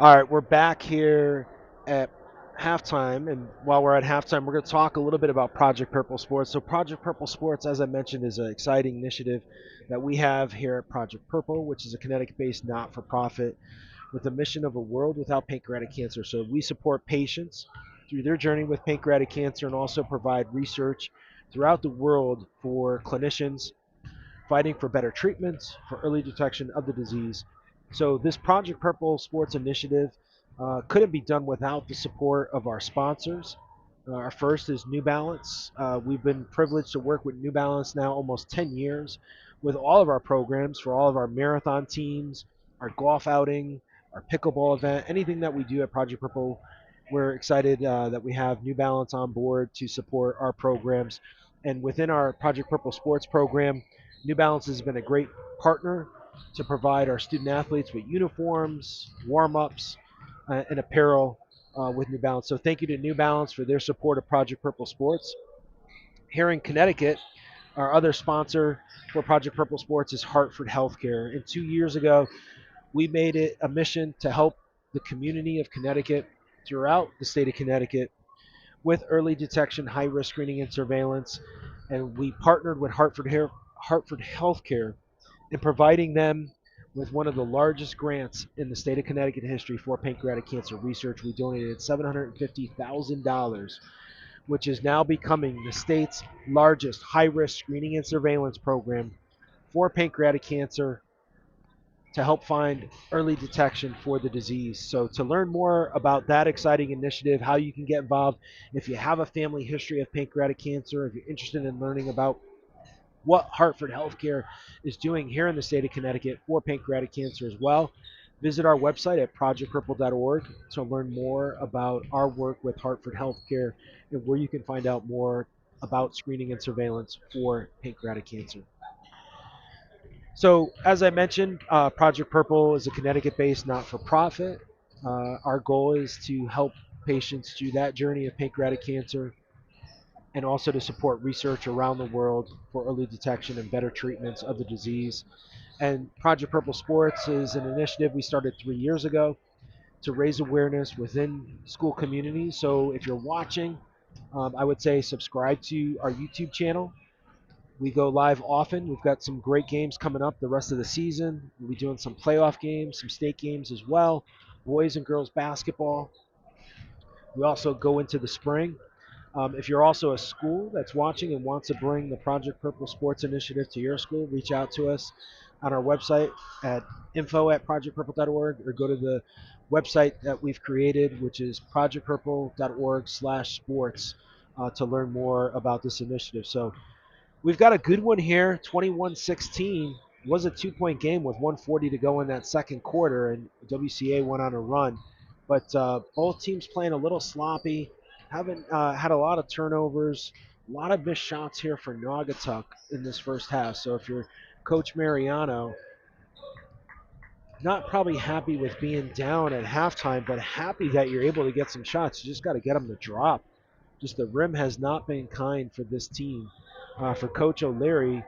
All right, we're back here at halftime, and while we're at halftime, we're going to talk a little bit about Project Purple Sports. So, Project Purple Sports, as I mentioned, is an exciting initiative that we have here at Project Purple, which is a Connecticut-based not-for-profit with a mission of a world without pancreatic cancer. So, we support patients through their journey with pancreatic cancer and also provide research throughout the world for clinicians fighting for better treatments, for early detection of the disease. So, this Project Purple Sports Initiative couldn't be done without the support of our sponsors. Our first is New Balance. We've been privileged to work with New Balance now almost 10 years with all of our programs for all of our marathon teams, our golf outing, our pickleball event, anything that we do at Project Purple. We're excited that we have New Balance on board to support our programs. And within our Project Purple Sports program, New Balance has been a great partner to provide our student athletes with uniforms, warm ups, and apparel with New Balance. So thank you to New Balance for their support of Project Purple Sports. Here in Connecticut, our other sponsor for Project Purple Sports is Hartford Healthcare. And 2 years ago, we made it a mission to help the community of Connecticut throughout the state of Connecticut with early detection, high risk screening, and surveillance. And we partnered with Hartford Healthcare in providing them with one of the largest grants in the state of Connecticut history for pancreatic cancer research. We donated $750,000, which is now becoming the state's largest high risk screening and surveillance program for pancreatic cancer to help find early detection for the disease. So, to learn more about that exciting initiative, how you can get involved, if you have a family history of pancreatic cancer, if you're interested in learning about what Hartford Healthcare is doing here in the state of Connecticut for pancreatic cancer as well, visit our website at projectpurple.org to learn more about our work with Hartford Healthcare and where you can find out more about screening and surveillance for pancreatic cancer. So, as I mentioned, Project Purple is a Connecticut based not for profit. Our goal is to help patients through that journey of pancreatic cancer and also to support research around the world for early detection and better treatments of the disease. And Project Purple Sports is an initiative we started 3 years ago to raise awareness within school communities. So if you're watching, I would say subscribe to our YouTube channel. We go live often. We've got some great games coming up the rest of the season. We'll be doing some playoff games, some state games as well, boys and girls basketball. We also go into the spring. If you're also a school that's watching and wants to bring the Project Purple Sports Initiative to your school, reach out to us on our website at info@projectpurple.org or go to the website that we've created, which is projectpurple.org/sports to learn more about this initiative. So we've got a good one here. 21-16 was a 2-point game with 140 to go in that second quarter, and WCA went on a run. But both teams playing a little sloppy, haven't had a lot of turnovers, a lot of missed shots here for Naugatuck in this first half. So if you're Coach Mariano, not probably happy with being down at halftime, but happy that you're able to get some shots. You just got to get them to drop. Just the rim has not been kind for this team. For Coach O'Leary,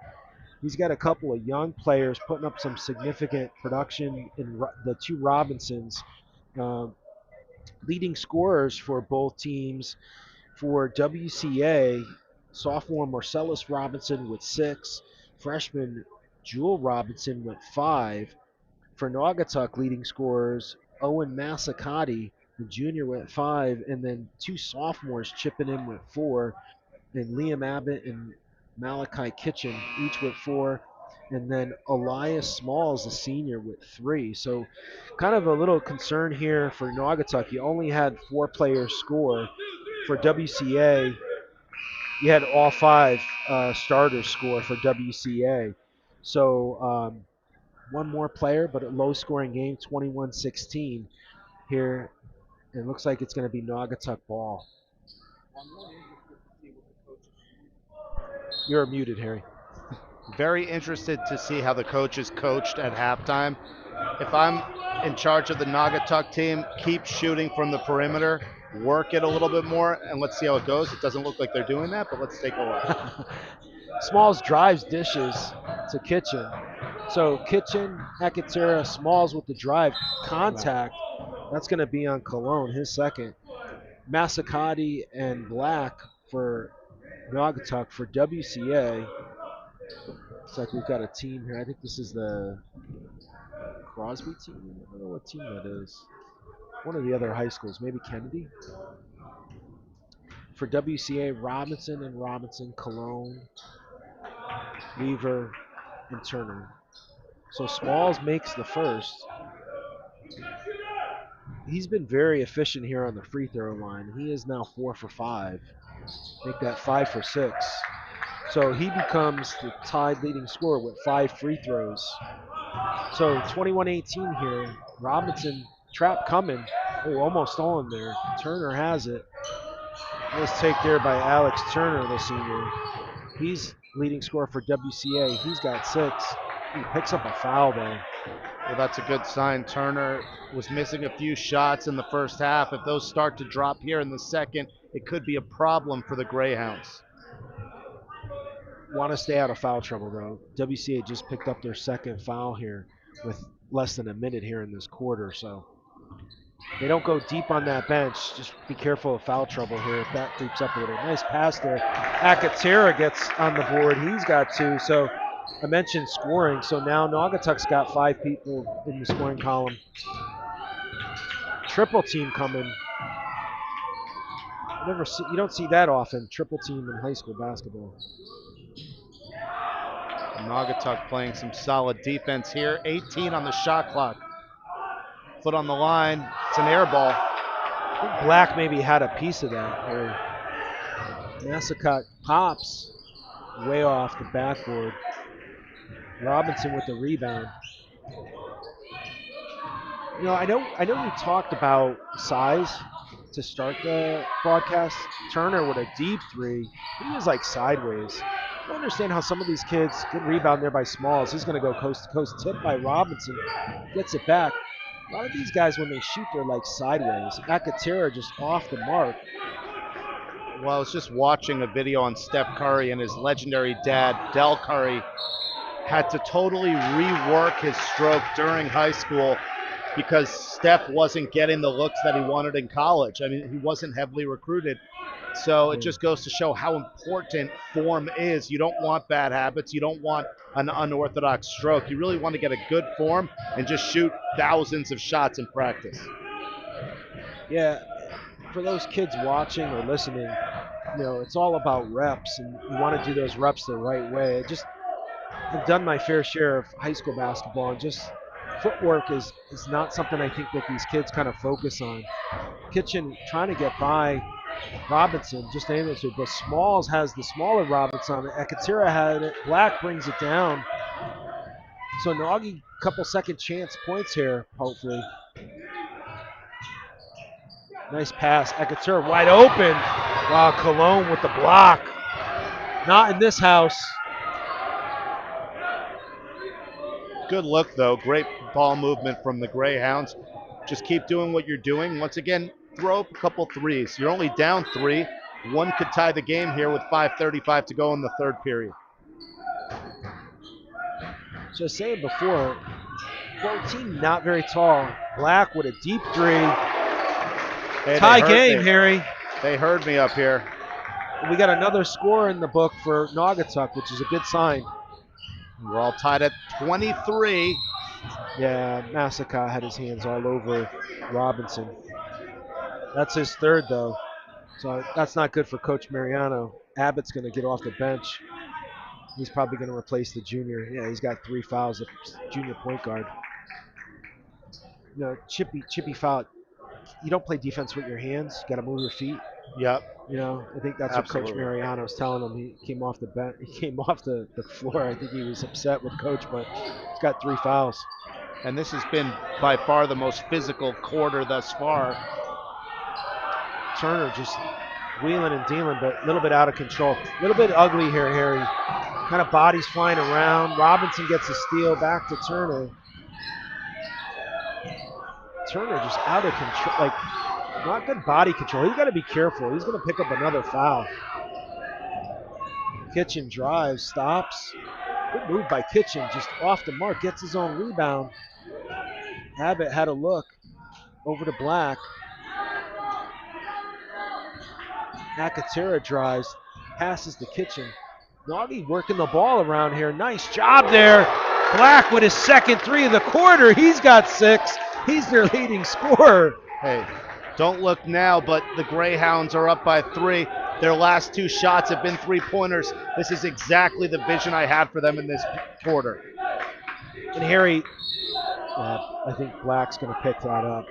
he's got a couple of young players putting up some significant production in the two Robinsons. Uh, Leading scorers for both teams for WCA, sophomore Marcellus Robinson with 6, freshman Jewel Robinson with 5. For Naugatuck, leading scorers Owen Massacati, the junior, with 5, and then two sophomores chipping in with 4, and Liam Abbott and Malachi Kitchen, each with 4, and then Elias Smalls, the senior, with 3. So, kind of a little concern here for Naugatuck. You only had 4 players score. For WCA, you had all 5 starters score for WCA. So, one more player, but a low-scoring game, 21-16 here. It looks like it's going to be Naugatuck ball. You're muted, Harry. Very interested to see how the coaches coached at halftime. If I'm in charge of the Naugatuck team, keep shooting from the perimeter, work it a little bit more, and let's see how it goes. It doesn't look like they're doing that, but let's take a look. Smalls drives dishes to Kitchen. So Kitchen, Hecatera, Smalls with the drive, contact, That's going to be on Cologne, his second. Massacati and Black for Naugatuck for WCA. Looks like we've got a team here. I think this is the Crosby team. I don't know what team that is. One of the other high schools, maybe Kennedy. For WCA, Robinson and Robinson, Cologne, Weaver, and Turner. So Smalls makes the first. He's been very efficient here on the free throw line. He is now 4 for 5. Make that 5 for 6. So he becomes the tied leading scorer with 5 free throws. So 21-18 here. Robinson trap coming. Oh, almost on there. Turner has it. Nice take there by Alex Turner, the senior. He's leading scorer for WCA. He's got 6. He picks up a foul though. Well, that's a good sign. Turner was missing a few shots in the first half. If those start to drop here in the second, it could be a problem for the Greyhounds. Want to stay out of foul trouble though. WCA just picked up their second foul here with less than a minute here in this quarter, so they don't go deep on that bench. Just be careful of foul trouble here if that creeps up a little. Nice pass there. Akatera gets on the board. He's got 2. So I mentioned scoring. So now Naugatuck's got 5 people in the scoring column. Triple team coming. You don't see that often. Triple team in high school basketball. Naugatuck playing some solid defense here. 18 on the shot clock. Foot on the line. It's an air ball. I think Black maybe had a piece of that. Or Massacott pops way off the backboard. Robinson with the rebound. You know, I know we talked about size to start the broadcast. Turner with a deep 3. He was like sideways. I don't understand how some of these kids, good rebound there by Smalls. He's going to go coast to coast. Tip by Robinson. Gets it back. A lot of these guys, when they shoot, they're like sideways. Akatera just off the mark. Well, I was just watching a video on Steph Curry and his legendary dad, Del Curry, had to totally rework his stroke during high school because Steph wasn't getting the looks that he wanted in college. I mean, he wasn't heavily recruited. So it just goes to show how important form is. You don't want bad habits. You don't want an unorthodox stroke. You really want to get a good form and just shoot thousands of shots in practice. Yeah, for those kids watching or listening, you know, it's all about reps, and you want to do those reps the right way. I've done my fair share of high school basketball, and just footwork is not something I think that these kids kind of focus on. Kitchen trying to get by Robinson, just able to, but Smalls has the smaller Robinson. Akatera had it. Black brings it down. So Nagy, couple second chance points here, hopefully. Nice pass. Akatera wide open. Wow, Cologne with the block. Not in this house. Good look, though. Great ball movement from the Greyhounds. Just keep doing what you're doing. Once again, throw up a couple threes. You're only down 3. One could tie the game here with 5:35 to go in the third period. Just saying before, 14 not very tall. Black with a deep 3. Hey, Tie game, Harry. They heard me up here. We got another score in the book for Naugatuck, which is a good sign. We're all tied at 23. Yeah, Massacott had his hands all over Robinson. That's his third, though. So that's not good for Coach Mariano. Abbott's going to get off the bench. He's probably going to replace the junior. Yeah, he's got 3 fouls, the junior point guard. You know, chippy foul. You don't play defense with your hands. You got to move your feet. Yep. You know, I think that's Absolutely. what Coach Mariano was telling him. He came off the bench. He came off the floor. I think he was upset with Coach, but he's got 3 fouls. And this has been by far the most physical quarter thus far. Turner just wheeling and dealing, but a little bit out of control. A little bit ugly here, Harry. Kind of bodies flying around. Robinson gets a steal back to Turner. Turner just out of control. Like, not good body control. He's got to be careful. He's going to pick up another foul. Kitchen drives, stops. Good move by Kitchen, just off the mark, gets his own rebound. Abbott had a look. over to Black. Nakatera drives, passes the Kitchen. Naughty working the ball around here. Nice job there. Black with his second three of the quarter. He's got 6. He's their leading scorer. Hey, don't look now, but the Greyhounds are up by 3. Their last 2 shots have been 3-pointers. This is exactly the vision I had for them in this quarter. And Harry, I think Black's going to pick that up.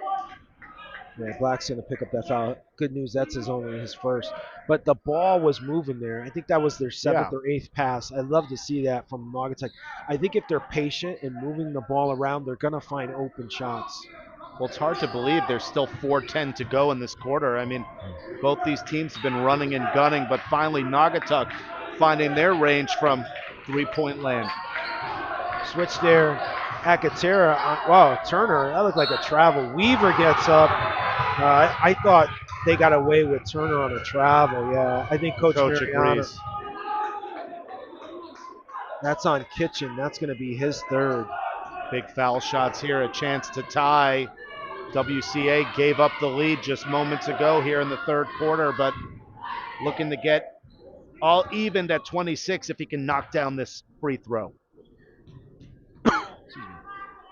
Yeah, Black's going to pick up that foul. Good news, that's only his first. But the ball was moving there. I think that was their 7th or 8th pass. I'd love to see that from Naugatuck. I think if they're patient and moving the ball around, they're going to find open shots. Well, it's hard to believe there's still 4:10 to go in this quarter. I mean, both these teams have been running and gunning, but finally Naugatuck finding their range from 3-point land. Switch there. Akatera. Wow, Turner. That looked like a travel. Weaver gets up. I thought they got away with Turner on a travel. Yeah, I think Coach Mariano. Agrees. That's on Kitchen. That's going to be his 3rd. Big foul shots here, a chance to tie. WCA gave up the lead just moments ago here in the 3rd quarter, but looking to get all evened at 26 if he can knock down this free throw.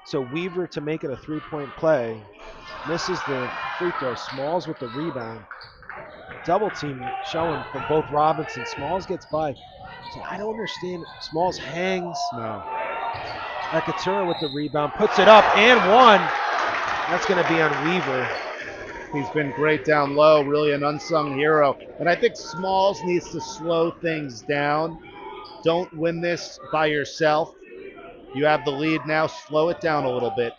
So Weaver to make it a 3-point play. Misses the free throw. Smalls with the rebound. Double team showing from both Robinson. Smalls gets by. So I don't understand. Smalls hangs. No. Akatura with the rebound. Puts it up and 1. That's going to be on Weaver. He's been great down low, really an unsung hero. And I think Smalls needs to slow things down. Don't win this by yourself. You have the lead now, slow it down a little bit.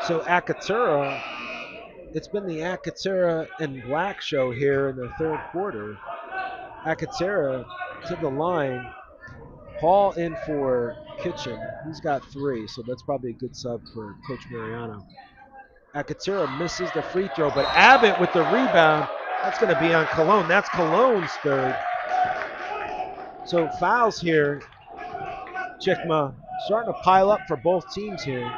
So Akatura, it's been the Akatura and Black show here in the 3rd quarter. Akatura to the line. Hall in for Kitchen. He's got 3, so that's probably a good sub for Coach Mariano. Akatura misses the free throw, but Abbott with the rebound. That's going to be on Cologne. That's Cologne's 3rd. So fouls here. Chikma starting to pile up for both teams here.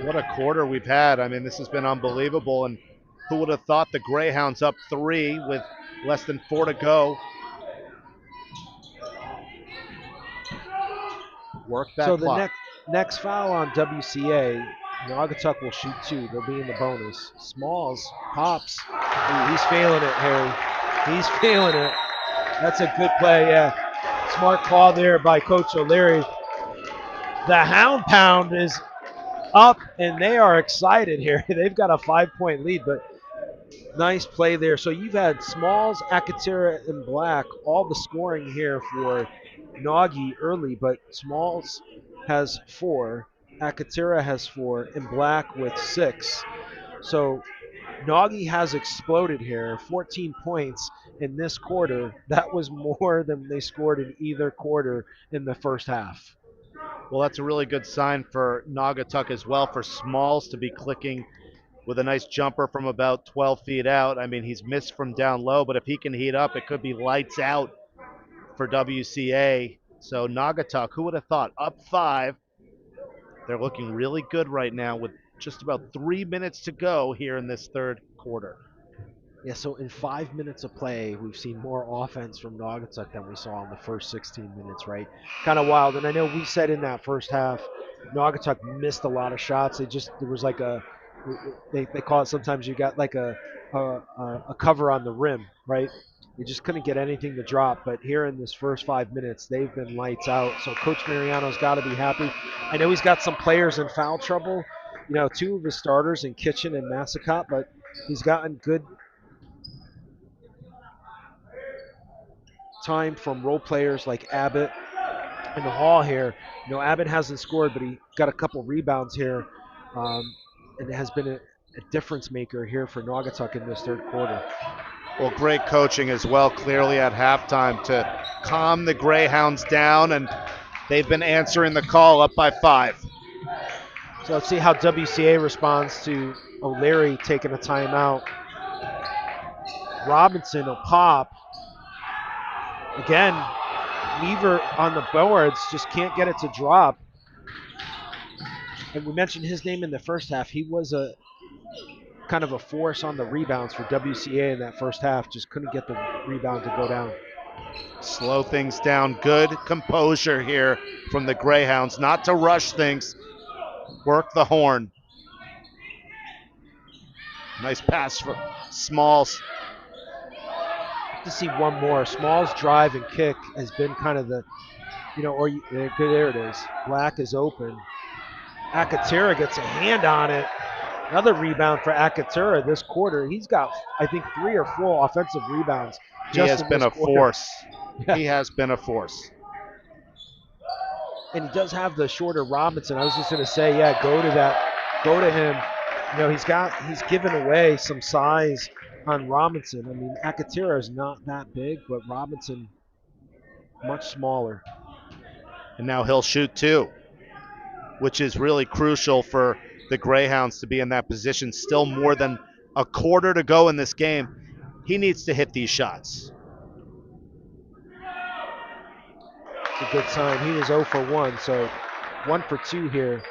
What a quarter we've had. I mean, this has been unbelievable. And who would have thought the Greyhounds up 3 with less than 4 to go? Work that so clock. The next foul on WCA, Naugatuck will shoot 2. They'll be in the bonus. Smalls pops. Ooh, he's failing it, Harry. He's failing it. That's a good play, yeah. Smart call there by Coach O'Leary. The Hound Pound is up, and they are excited here. They've got a 5-point lead, but nice play there. So you've had Smalls, Akatira, and Black, all the scoring here for Naughty early, but Smalls has 4, Akatira has 4, and Black with 6. So Naughty has exploded here, 14 points in this quarter. That was more than they scored in either quarter in the first half. Well, that's a really good sign for Naugatuck as well, for Smalls to be clicking with a nice jumper from about 12 feet out. I mean, he's missed from down low, but if he can heat up, it could be lights out for WCA. So Naugatuck, who would have thought, up 5. They're looking really good right now with just about 3 minutes to go here in this 3rd quarter. Yeah, so in 5 minutes of play, we've seen more offense from Naugatuck than we saw in the first 16 minutes, right? Kind of wild. And I know we said in that first half, Naugatuck missed a lot of shots. There was like they call it sometimes you got like a cover on the rim, right? They just couldn't get anything to drop. But here in this first 5 minutes, they've been lights out. So Coach Mariano's got to be happy. I know he's got some players in foul trouble. 2 of his starters in Kitchen and Massacott, but he's gotten good time from role players like Abbott and the Hall here. Abbott hasn't scored, but he got a couple rebounds here, and has been a difference maker here for Naugatuck in this 3rd quarter. Well, great coaching as well, clearly at halftime to calm the Greyhounds down, and they've been answering the call up by 5. So let's see how WCA responds to O'Leary taking a timeout. Robinson will pop. Again, Weaver on the boards, just can't get it to drop. and we mentioned his name in the first half. He was a kind of a force on the rebounds for WCA in that first half. Just couldn't get the rebound to go down. Slow things down. Good composure here from the Greyhounds, not to rush things. Work the horn. Nice pass for Smalls. To see one more. Small's drive and kick has been kind of the, there it is. Black is open. Akatera gets a hand on it. Another rebound for Akatera this quarter. He's got, I think, 3 or 4 offensive rebounds. He has been a force. He has been a force. And he does have the shorter Robinson. I was just going to say, yeah, go to him. He's given away some size on Robinson. I mean, Akatera is not that big, but Robinson much smaller. And now he'll shoot 2, which is really crucial for the Greyhounds to be in that position. Still more than a quarter to go in this game. He needs to hit these shots. It's a good sign. He was 0 for 1, so 1 for 2 here.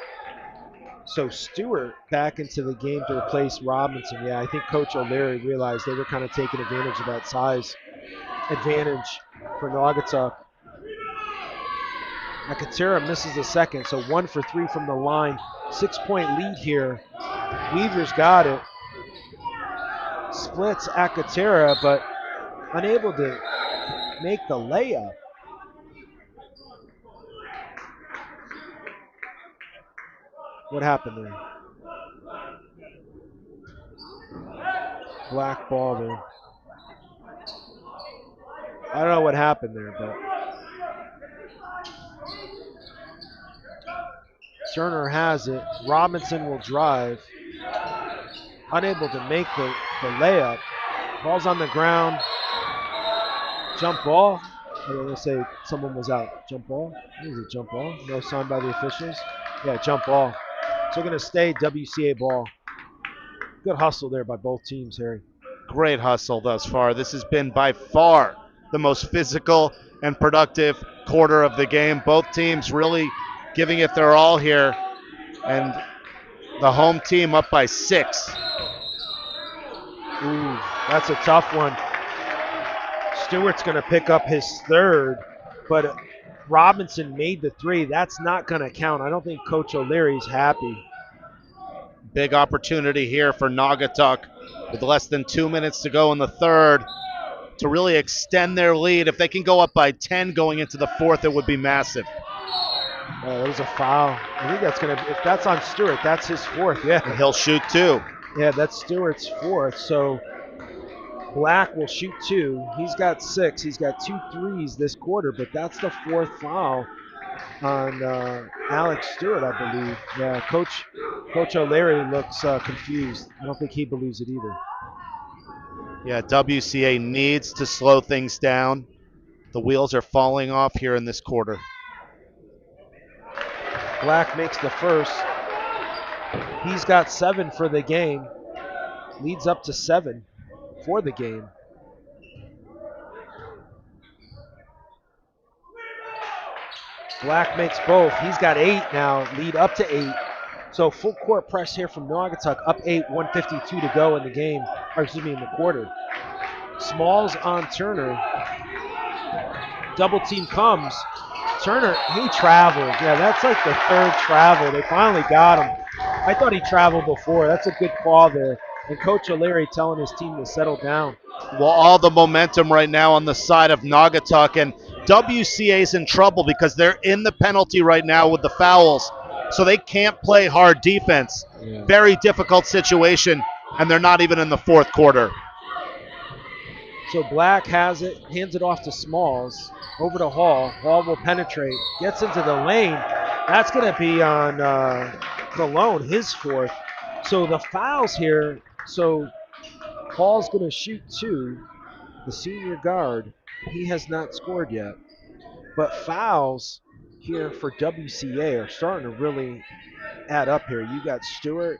So Stewart back into the game to replace Robinson. Yeah, I think Coach O'Leary realized they were kind of taking advantage of that size advantage for Naugatuck. Akatera misses the second, so 1 for 3 from the line. 6-point lead here. Weaver's got it. Splits Akatera, but unable to make the layup. What happened there? Black ball there. I don't know what happened there, but Turner has it. Robinson will drive. Unable to make the layup. Ball's on the ground. Jump ball. I'm going to say someone was out. Jump ball? What is it, jump ball? No sign by the officials? Yeah, jump ball. So going to stay WCA ball. Good hustle there by both teams, Harry. Great hustle thus far. This has been by far the most physical and productive quarter of the game. Both teams really giving it their all here. And the home team up by 6. Ooh, that's a tough one. Stewart's going to pick up his 3rd, but Robinson made the 3. That's not going to count. I don't think Coach O'Leary's happy. Big opportunity here for Naugatuck with less than 2 minutes to go in the 3rd to really extend their lead. If they can go up by 10 going into the 4th, it would be massive. That was a foul. I think that's going to, if that's on Stewart, that's his 4th, yeah. And he'll shoot 2. Yeah, that's Stewart's 4th, so Black will shoot 2. He's got 6. He's got 2 threes this quarter, but that's the 4th foul on Alex Stewart, I believe. Yeah, Coach O'Leary looks confused. I don't think he believes it either. Yeah, WCA needs to slow things down. The wheels are falling off here in this quarter. Black makes the first. He's got 7 for the game. Leads up to 7 for the game. Black makes both. He's got 8 now, lead up to 8. So full court press here from Naugatuck, up 8, 1:52 to go in the game, or excuse me, in the quarter. Smalls on Turner. Double team comes. Turner, he traveled. Yeah, that's like the 3rd travel. They finally got him. I thought he traveled before. That's a good call there. And Coach O'Leary telling his team to settle down. Well, all the momentum right now on the side of Naugatuck, and WCA's in trouble because they're in the penalty right now with the fouls, so they can't play hard defense. Yeah. Very difficult situation, and they're not even in the 4th quarter. So Black has it, hands it off to Smalls, over to Hall. Hall will penetrate, gets into the lane. That's going to be on Cologne, his 4th. So the fouls here, so Hall's going to shoot 2. The senior guard, he has not scored yet. But fouls here for WCA are starting to really add up here. You got Stewart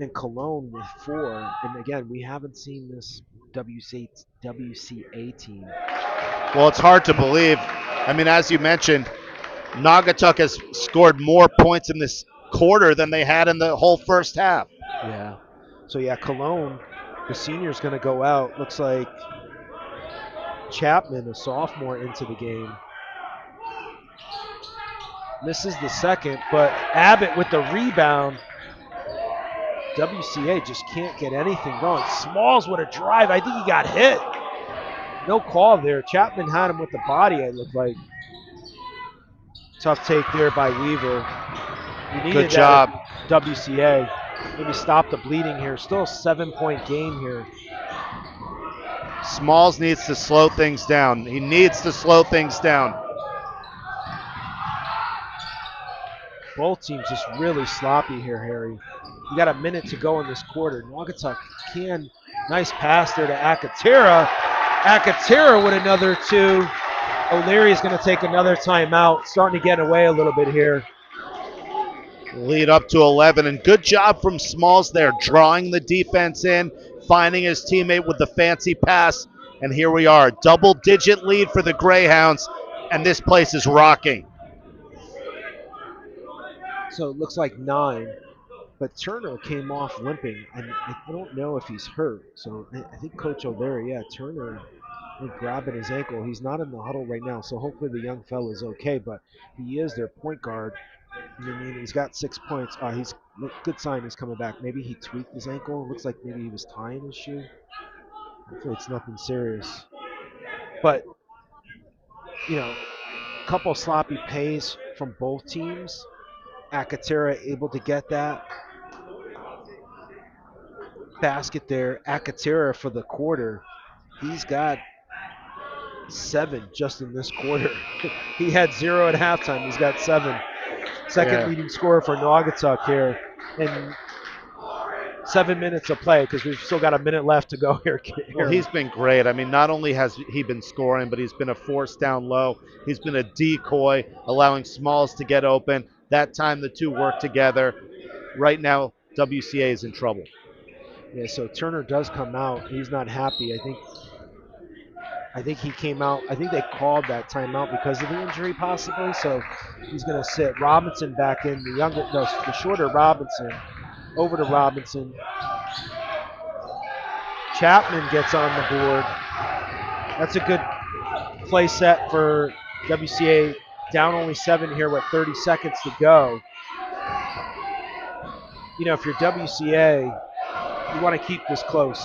and Cologne with 4. And again, we haven't seen this WCA team. Well, it's hard to believe. I mean, as you mentioned, Naugatuck has scored more points in this quarter than they had in the whole first half. Yeah. So yeah, Cologne, the senior's going to go out. Looks like Chapman, a sophomore, into the game. Misses the second, but Abbott with the rebound. WCA just can't get anything going. Smalls with a drive. I think he got hit. No call there. Chapman had him with the body, it looked like. Tough take there by Weaver. You Good needed that job. at WCA. Maybe stop the bleeding here. Still a 7-point game here. Smalls needs to slow things down. He needs to slow things down. Both teams just really sloppy here, Harry. You got a minute to go in this quarter. Naugatuck can. Nice pass there to Akatera. Akatera with another two. O'Leary's going to take another timeout. Starting to get away a little bit here. Lead up to 11, and good job from Smalls there, drawing the defense in, finding his teammate with the fancy pass, and here we are, double-digit lead for the Greyhounds, and this place is rocking. So it looks like 9. But Turner came off limping, and I don't know if he's hurt. So I think Coach O'Leary, yeah, Turner is grabbing his ankle. He's not in the huddle right now, so hopefully the young fella's okay. But he is their point guard. I mean, he's got 6 points. He's good sign he's coming back. Maybe he tweaked his ankle. It looks like maybe he was tying his shoe. Hopefully it's nothing serious. But a couple sloppy plays from both teams. Akatera able to get that basket there. Akatera for the quarter. He's got 7 just in this quarter. He had 0 at halftime. He's got 7. Second leading scorer for Naugatuck here. And 7 minutes of play because we've still got a minute left to go here. Well, he's been great. I mean, not only has he been scoring, but he's been a force down low. He's been a decoy, allowing Smalls to get open. That time the two work together. Right now, WCA is in trouble. Yeah, so Turner does come out. He's not happy. I think he came out. I think they called that timeout because of the injury possibly. So he's going to sit Robinson back in. The shorter Robinson over to Robinson. Chapman gets on the board. That's a good play set for WCA. Down only 7 here with 30 seconds to go. If you're WCA, you want to keep this close.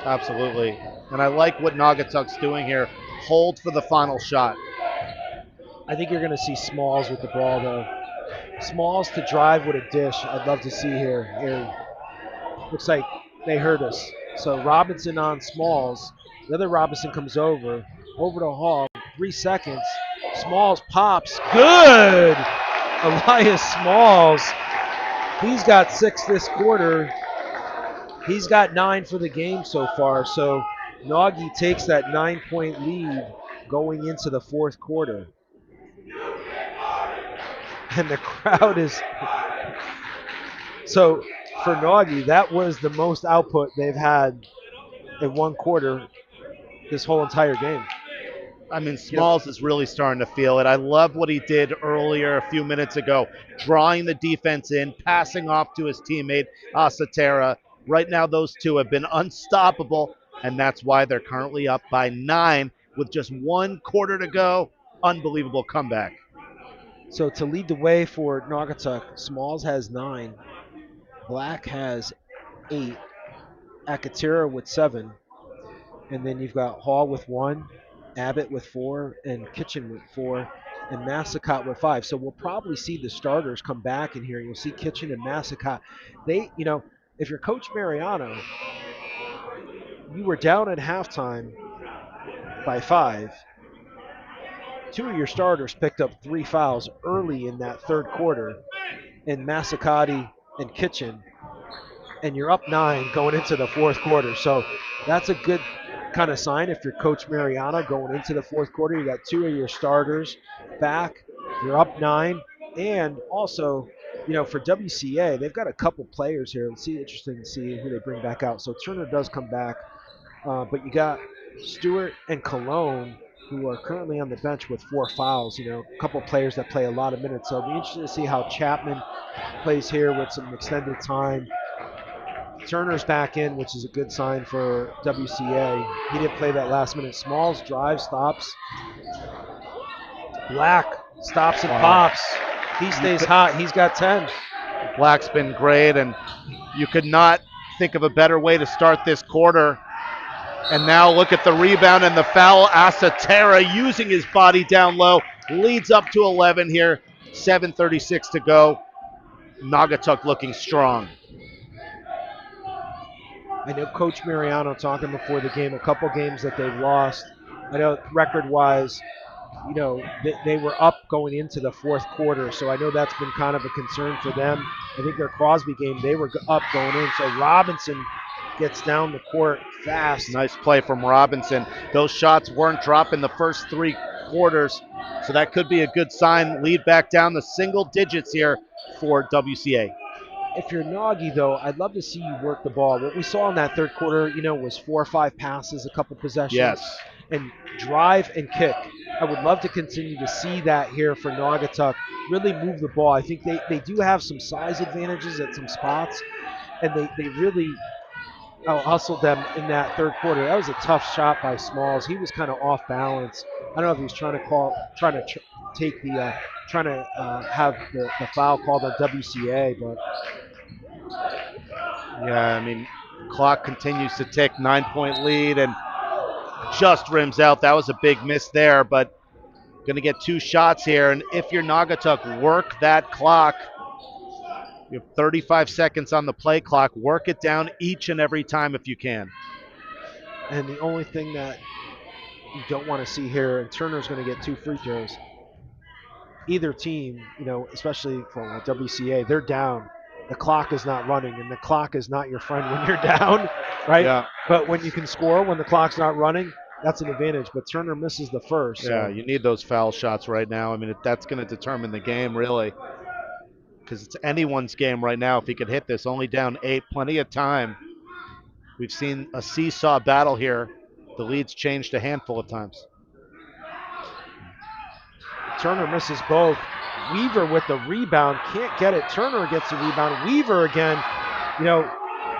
Absolutely. And I like what Naugatuck's doing here. Hold for the final shot. I think you're going to see Smalls with the ball, though. Smalls to drive with a dish. I'd love to see here. Looks like they heard us. So Robinson on Smalls. The other Robinson comes over to Hall. 3 seconds. Smalls pops. Good! Elias Smalls. He's got 6 this quarter. He's got 9 for the game so far. So Naughty takes that 9-point lead going into the fourth quarter. And the crowd is... So for Naughty, that was the most output they've had in one quarter this whole entire game. I mean, Smalls is really starting to feel it. I love what he did earlier a few minutes ago, drawing the defense in, passing off to his teammate, Asatera. Right now, those two have been unstoppable, and that's why they're currently up by 9 with just 1 quarter to go. Unbelievable comeback. So to lead the way for Naugatuck, Smalls has 9, Black has 8, Akatera with 7, and then you've got Hall with 1, Abbott with 4, and Kitchen with 4, and Massacott with 5. So we'll probably see the starters come back in here. You'll see Kitchen and Massacott. If you're Coach Mariano, you were down at halftime by 5. 2 of your starters picked up 3 fouls early in that third quarter, in Massacatti and Kitchen, and you're up 9 going into the fourth quarter. So that's a good kind of sign if you're Coach Mariano going into the fourth quarter. You got 2 of your starters back. You're up 9. And also, for WCA, they've got a couple players here. It'll be interesting to see who they bring back out. So Turner does come back. But you got Stewart and Cologne who are currently on the bench with 4 fouls. A couple players that play a lot of minutes. So I'll be interested to see how Chapman plays here with some extended time. Turner's back in, which is a good sign for WCA. He didn't play that last minute. Smalls drive, stops. Black stops and pops. He stays hot. He's got 10. Black's been great, and you could not think of a better way to start this quarter. And now look at the rebound and the foul. Asatera using his body down low. Leads up to 11 here. 7:36 to go. Naugatuck looking strong. I know Coach Mariano talking before the game, a couple games that they've lost. I know record-wise, they were up going into the fourth quarter, so I know that's been kind of a concern for them. I think their Crosby game, they were up going in. So Robinson gets down the court fast. Nice play from Robinson. Those shots weren't dropped in the first 3 quarters, so that could be a good sign. Lead back down the single digits here for WCA. If you're Noggy, though, I'd love to see you work the ball. What we saw in that third quarter, was 4 or 5 passes, a couple possessions. Yes. And drive and kick. I would love to continue to see that here for Naugatuck. Really move the ball. I think they do have some size advantages at some spots, and they really hustled them in that third quarter. That was a tough shot by Smalls. He was kind of off balance. I don't know if he was trying to have the foul called on WCA, but yeah, I mean, clock continues to tick. 9-point lead and just rims out. That was a big miss there, but going to get 2 shots here. And if you're Naugatuck, work that clock. You have 35 seconds on the play clock. Work it down each and every time if you can. And the only thing that you don't want to see here, and Turner's going to get 2 free throws. Either team, especially for WCA, they're down. The clock is not running, and the clock is not your friend when you're down, right? Yeah. But when you can score when the clock's not running, that's an advantage. But Turner misses the first. Yeah, so. you need those foul shots right now. I mean, that's going to determine the game, really, because it's anyone's game right now if he could hit this. Only down 8, plenty of time. We've seen a seesaw battle here. The lead's changed a handful of times. Turner misses both. Weaver with the rebound. Can't get it. Turner gets the rebound. Weaver again.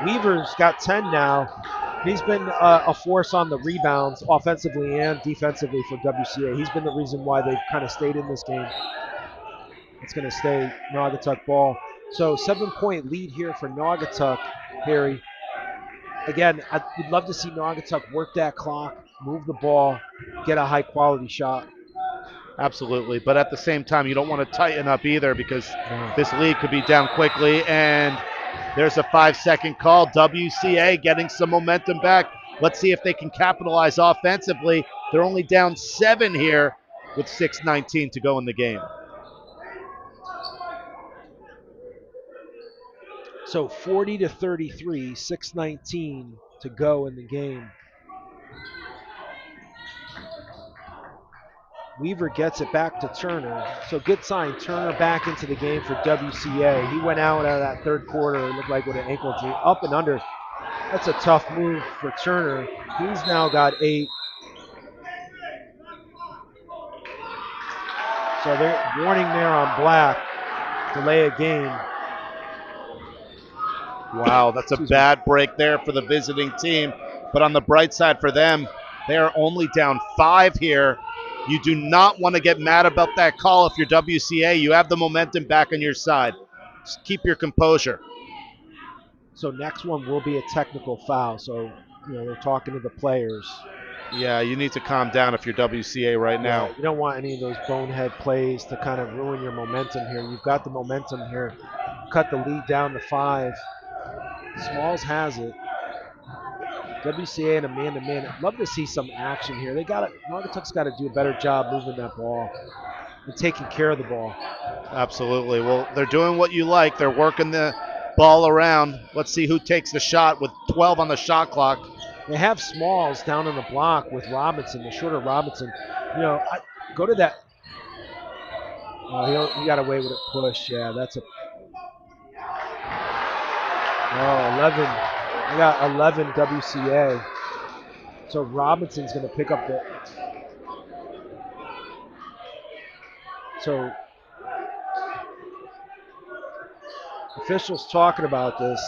Weaver's got 10 now. He's been a force on the rebounds offensively and defensively for WCA. He's been the reason why they've kind of stayed in this game. It's going to stay Naugatuck ball. So 7-point lead here for Naugatuck, Harry. Again, I would love to see Naugatuck work that clock, move the ball, get a high-quality shot. Absolutely, but at the same time, you don't want to tighten up either because this lead could be down quickly, and there's a 5-second call. WCA getting some momentum back. Let's see if they can capitalize offensively. They're only down 7 here with 6:19 to go in the game. So 40-33, 6:19 to go in the game. Weaver gets it back to Turner. So good sign. Turner back into the game for WCA. He went out of that third quarter. It looked like with an ankle injury. Up and under. That's a tough move for Turner. He's now got 8. So they're warning there on Black. Delay a game. Wow, that's a bad break there for the visiting team. But on the bright side for them, they are only down 5 here. You do not want to get mad about that call if you're WCA. You have the momentum back on your side. Just keep your composure. So next one will be a technical foul. So, they're talking to the players. Yeah, you need to calm down if you're WCA right now. You don't want any of those bonehead plays to kind of ruin your momentum here. You've got the momentum here. Cut the lead down to 5. Smalls has it. WCA and a man-to-man. I'd love to see some action here. Naugatuck's got to do a better job moving that ball and taking care of the ball. Absolutely. Well, they're doing what you like. They're working the ball around. Let's see who takes the shot with 12 on the shot clock. They have Smalls down on the block with Robinson, the shorter Robinson. Go to that. Oh, he got away with a push. Yeah, that's a. 11. I got 11 WCA. So Robinson's going to pick up the. So officials talking about this.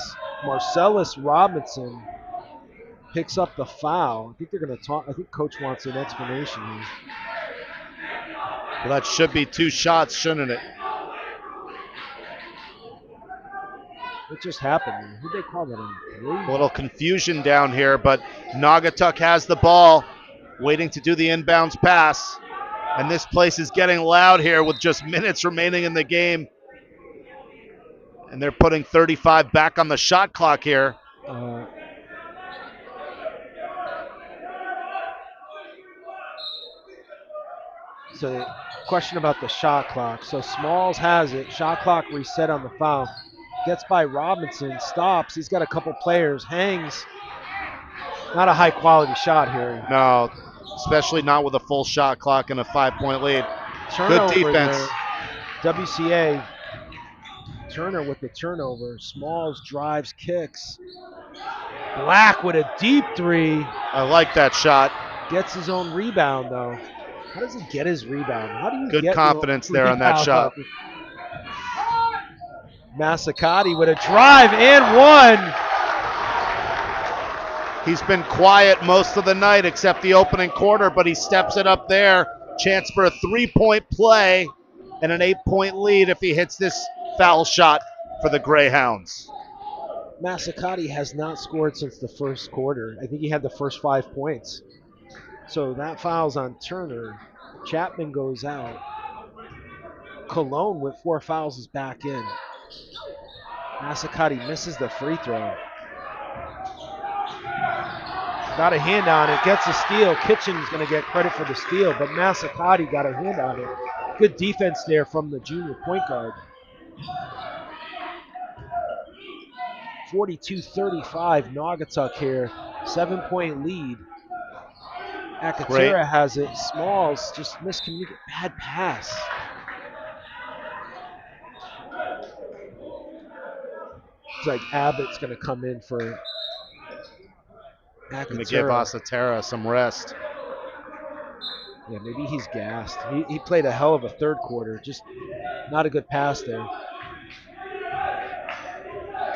Marcellus Robinson picks up the foul. I think they're going to talk. I think coach wants an explanation here. Well, that should be 2 shots, shouldn't it? What just happened? Who'd they call that on? A little confusion down here, but Naugatuck has the ball, waiting to do the inbounds pass. And this place is getting loud here with just minutes remaining in the game. And they're putting 35 back on the shot clock here. So question about the shot clock. So Smalls has it. Shot clock reset on the foul. Gets by Robinson, stops. He's got a couple players, hangs. Not a high quality shot here. No, especially not with a full shot clock and a 5-point lead. Turnover Good defense. There. WCA. Turner with the turnover. Smalls drives, kicks. Black with a deep 3. I like that shot. Gets his own rebound though. How does he get his rebound? How do you Good get confidence there on that shot. Massacati with a drive and 1. He's been quiet most of the night except the opening quarter, but he steps it up there. Chance for a 3-point play and an 8-point lead if he hits this foul shot for the Greyhounds. Massacati has not scored since the first quarter. I think he had the first 5 points. So that foul's on Turner. Chapman goes out. Cologne with 4 fouls is back in. Massacati misses the free throw. Got a hand on it, gets a steal. Kitchen's going to get credit for the steal, but Massacati got a hand on it. Good defense there from the junior point guard. 42-35, Naugatuck here. 7-point lead. Akatera has it. Smalls just miscommunicated. Bad pass. It's like Abbott's going to come in for Akatera. Going to give Asatera some rest. Yeah, maybe he's gassed. He played a hell of a third quarter. Just not a good pass there.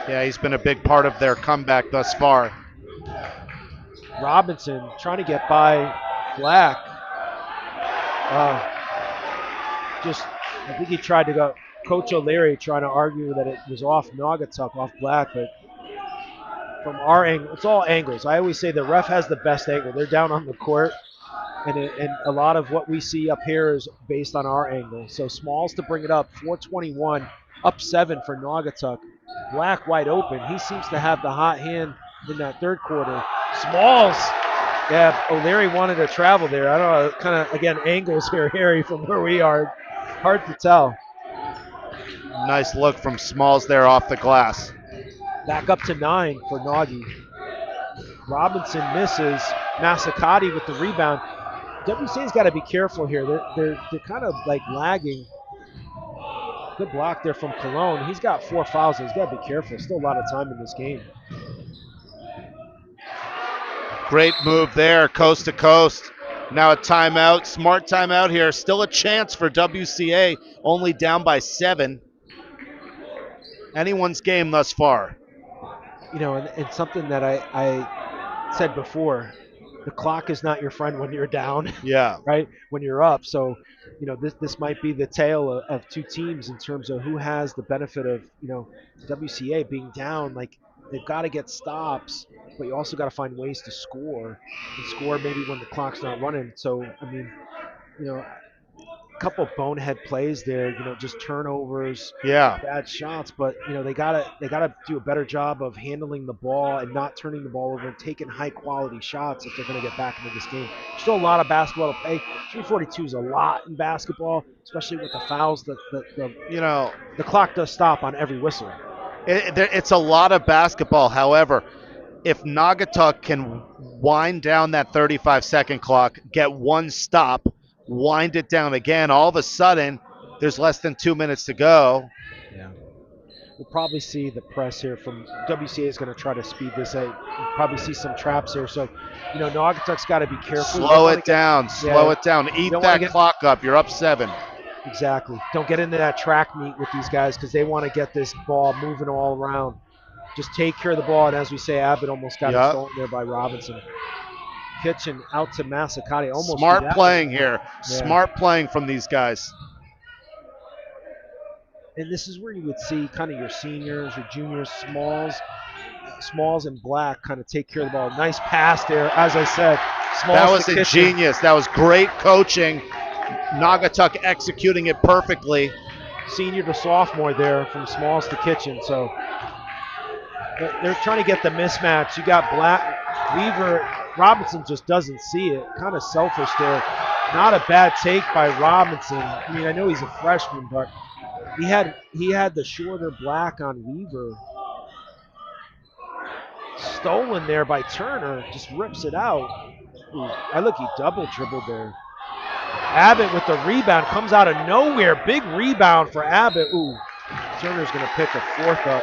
Yeah, he's been a big part of their comeback thus far. Robinson trying to get by Black. I think he tried to go. Coach O'Leary trying to argue that it was off Naugatuck, off Black, but from our angle, it's all angles. I always say the ref has the best angle. They're down on the court, and a lot of what we see up here is based on our angle. So Smalls to bring it up, 4:21, up 7 for Naugatuck. Black wide open. He seems to have the hot hand in that third quarter. Smalls, yeah, O'Leary wanted to travel there. I don't know, kind of, again, angles here, Harry, from where we are. Hard to tell. Nice look from Smalls there off the glass. Back up to 9 for Naughty. Robinson misses. Massacati with the rebound. WCA's got to be careful here. They're kind of like lagging. Good block there from Cologne. He's got 4 fouls, so he's got to be careful. Still a lot of time in this game. Great move there, coast to coast. Now a timeout, smart timeout here. Still a chance for WCA, only down by 7. Anyone's game thus far. You know, and something that I said before, the clock is not your friend when you're down. Yeah. Right? When you're up. So, you know, this might be the tale of 2 teams in terms of who has the benefit of, you know, WCA being down. Like, they've got to get stops, but you also got to find ways to score, and score maybe when the clock's not running. So, I mean, you know, a couple bonehead plays there, you know, just turnovers, bad shots, but you know, they gotta do a better job of handling the ball and not turning the ball over and taking high quality shots if they're going to get back into this game. Still a lot of basketball to play. 3:42 is a lot in basketball, especially with the fouls. The clock does stop on every whistle. It's a lot of basketball. However, if Naugatuck can wind down that 35-second clock, get 1 stop, wind it down again, all of a sudden there's less than 2 minutes to go. Yeah, we'll probably see the press here from WCA is going to try to speed this out. We'll probably see some traps here. So, you know, Naugatuck's got to be careful. Slow it down. Eat that clock up. You're up 7. Exactly. Don't get into that track meet with these guys because they want to get this ball moving all around. Just take care of the ball. And as we say, Abbott almost got it Yep. stolen there by Robinson. Kitchen out to Massacati. Almost threw Smart that one. playing here. Yeah. Smart playing from these guys. And this is where you would see kind of your seniors, your juniors, Smalls and Black kind of take care of the ball. Nice pass there, as I said. That Smalls was to Kitchen. ingenious. That was great coaching. Naugatuck executing it perfectly. Senior to sophomore there from Smalls to Kitchen. So they're trying to get the mismatch. You got Black, Weaver, Robinson just doesn't see it. Kind of selfish there. Not a bad take by Robinson. I mean, I know he's a freshman, but he had the shorter Black on Weaver. Stolen there by Turner, just rips it out. Ooh, he double dribbled there. Abbott with the rebound, comes out of nowhere. Big rebound for Abbott. Ooh, Turner's gonna pick a fourth up.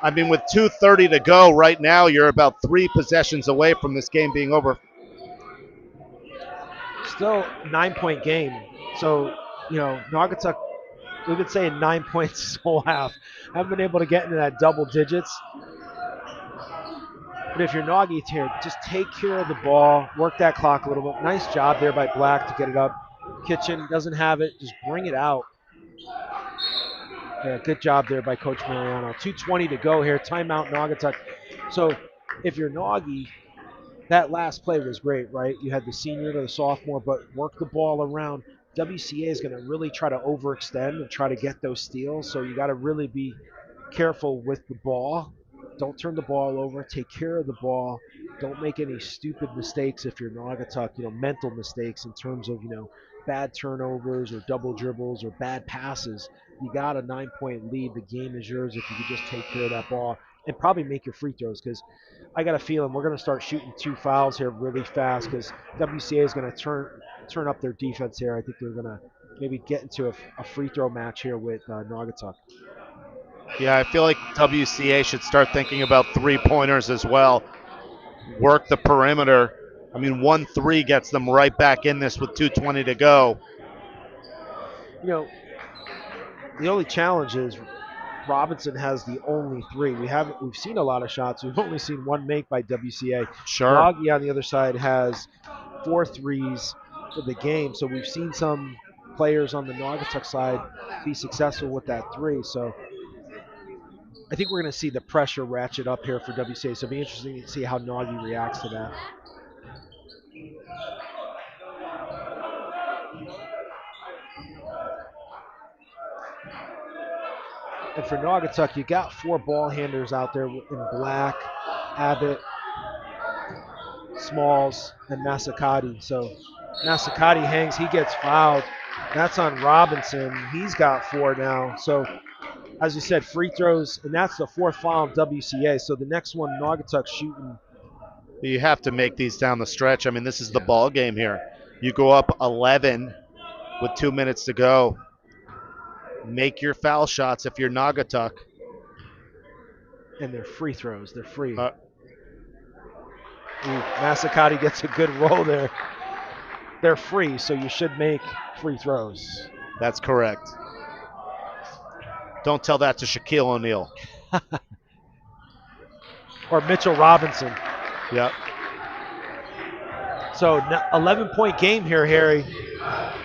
I mean, with 2:30 to go right now, you're about 3 possessions away from this game being over. Still 9-point game. So, Naugatuck, we've been saying 9 points this whole half. Haven't been able to get into that double digits. But if you're Naughty here, just take care of the ball, work that clock a little bit. Nice job there by Black to get it up. Kitchen doesn't have it, just bring it out. Yeah, good job there by Coach Mariano. 2:20 to go here, timeout Naugatuck. So if you're Naughty, that last play was great, right? You had the senior to the sophomore, but work the ball around. WCA is going to really try to overextend and try to get those steals. So you got to really be careful with the ball. Don't turn the ball over. Take care of the ball. Don't make any stupid mistakes if you're Naugatuck, mental mistakes in terms of, bad turnovers or double dribbles or bad passes. You got a 9-point lead. The game is yours if you could just take care of that ball and probably make your free throws because I got a feeling we're going to start shooting 2 fouls here really fast because WCA is going to turn up their defense here. I think they're going to maybe get into a free throw match here with Naugatuck. Yeah, I feel like WCA should start thinking about 3-pointers as well. Work the perimeter. I mean, 1-3 gets them right back in this with 2:20 to go. The only challenge is Robinson has the only 3. We've seen a lot of shots. We've only seen 1 make by WCA. Sure. Doggy on the other side has 4 threes for the game. So we've seen some players on the Naugatuck side be successful with that 3. So I think we're going to see the pressure ratchet up here for WCA. So it'll be interesting to see how Naughty reacts to that. And for Naugatuck, you got 4 ball handlers out there in Black, Abbott, Smalls, and Massacati. So Massacati hangs, he gets fouled. That's on Robinson. He's got 4 now. So as you said, free throws, and that's the 4th foul of WCA. So the next one, Naugatuck shooting. You have to make these down the stretch. I mean, this is the ball game here. You go up 11 with 2 minutes to go. Make your foul shots if you're Naugatuck. And they're free throws. They're free. Massacati gets a good roll there. They're free, so you should make free throws. That's correct. Don't tell that to Shaquille O'Neal. Or Mitchell Robinson. Yep. So 11-point game here, Harry.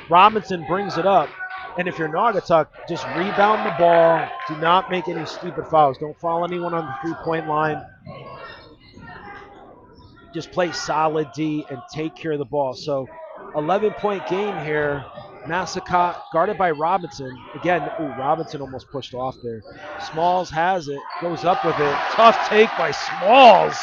Robinson brings it up. And if you're Naugatuck, just rebound the ball. Do not make any stupid fouls. Don't foul anyone on the 3-point line. Just play solid D and take care of the ball. So 11-point game here. Massacot guarded by Robinson. Again, Robinson almost pushed off there. Smalls has it, goes up with it. Tough take by Smalls.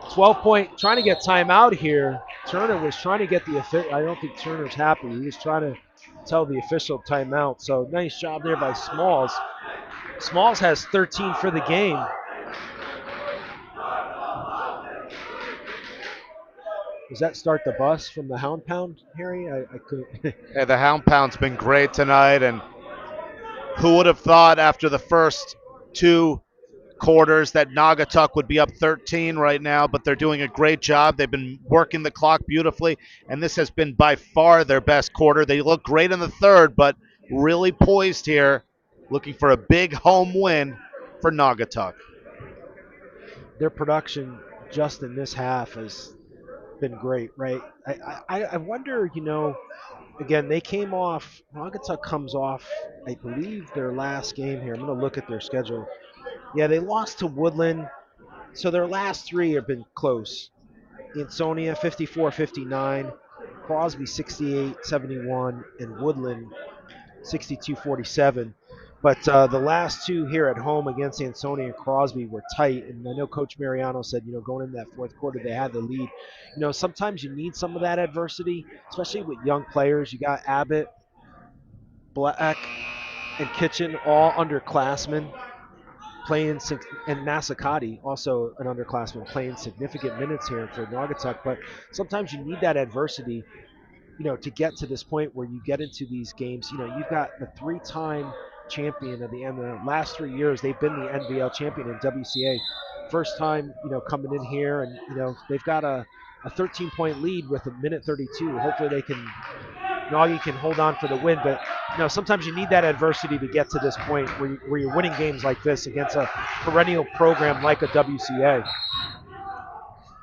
12-point, trying to get timeout here. Turner was trying to get the official. I don't think Turner's happy. He was trying to tell the official timeout. So nice job there by Smalls. Smalls has 13 for the game. Does that start the bus from the Hound Pound, Harry? I couldn't. Yeah, the Hound Pound's been great tonight, and who would have thought after the first 2 quarters that Naugatuck would be up 13 right now, but they're doing a great job. They've been working the clock beautifully, and this has been by far their best quarter. They look great in the third, but really poised here, looking for a big home win for Naugatuck. Their production just in this half has been great, right? I wonder, again, they came off, Naugatuck comes off, I believe, their last game here. I'm going to look at their schedule. Yeah, they lost to Woodland. So their last three have been close. Ansonia 54-59, Crosby 68-71, and Woodland 62-47. But the last two here at home against Ansonia and Crosby were tight. And I know Coach Mariano said, going into that fourth quarter, they had the lead. Sometimes you need some of that adversity, especially with young players. You got Abbott, Black, and Kitchen, all underclassmen playing, and Masakati, also an underclassman, playing significant minutes here for Naugatuck. But sometimes you need that adversity, to get to this point where you get into these games. You've got the three-time champion of the last 3 years. They've been the NVL champion in WCA. First time, coming in here, and they've got a 13-point lead with a minute 32. Hopefully they can Nagy can hold on for the win. But sometimes you need that adversity to get to this point where you're winning games like this against a perennial program like a WCA.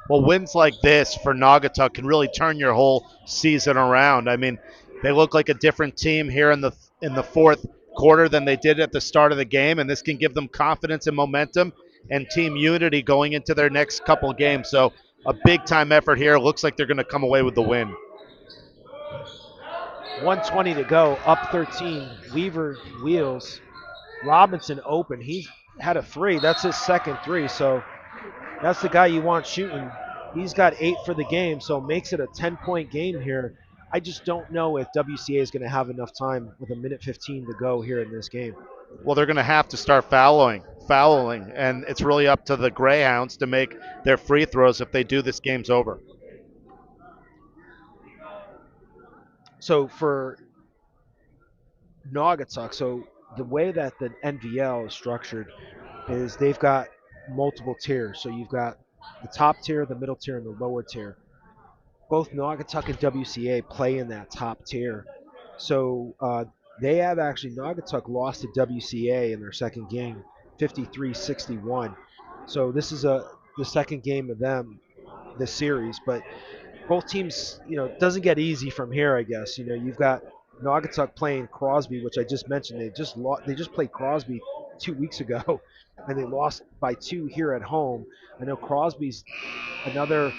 Well, wins like this for Naugatuck can really turn your whole season around. I mean, they look like a different team here in the fourth quarter than they did at the start of the game, and this can give them confidence and momentum and team unity going into their next couple games. So a big time effort here. Looks like they're going to come away with the win. 120 to go, up 13. Weaver wheels. Robinson open. He's had a three. That's his second three. So that's the guy you want shooting. He's got 8 for the game, so makes it a 10-point game here. I just don't know if WCA is going to have enough time with a minute 15 to go here in this game. Well, they're going to have to start fouling, and it's really up to the Greyhounds to make their free throws. If they do, this game's over. So for Naugatuck, so the way that the NVL is structured is they've got multiple tiers. So you've got the top tier, the middle tier, and the lower tier. Both Naugatuck and WCA play in that top tier. So they have actually, Naugatuck lost to WCA in their second game, 53-61. So this is the second game of them this series. But both teams, it doesn't get easy from here, I guess. You've got Naugatuck playing Crosby, which I just mentioned. They just played Crosby 2 weeks ago, and they lost by 2 here at home. I know Crosby's another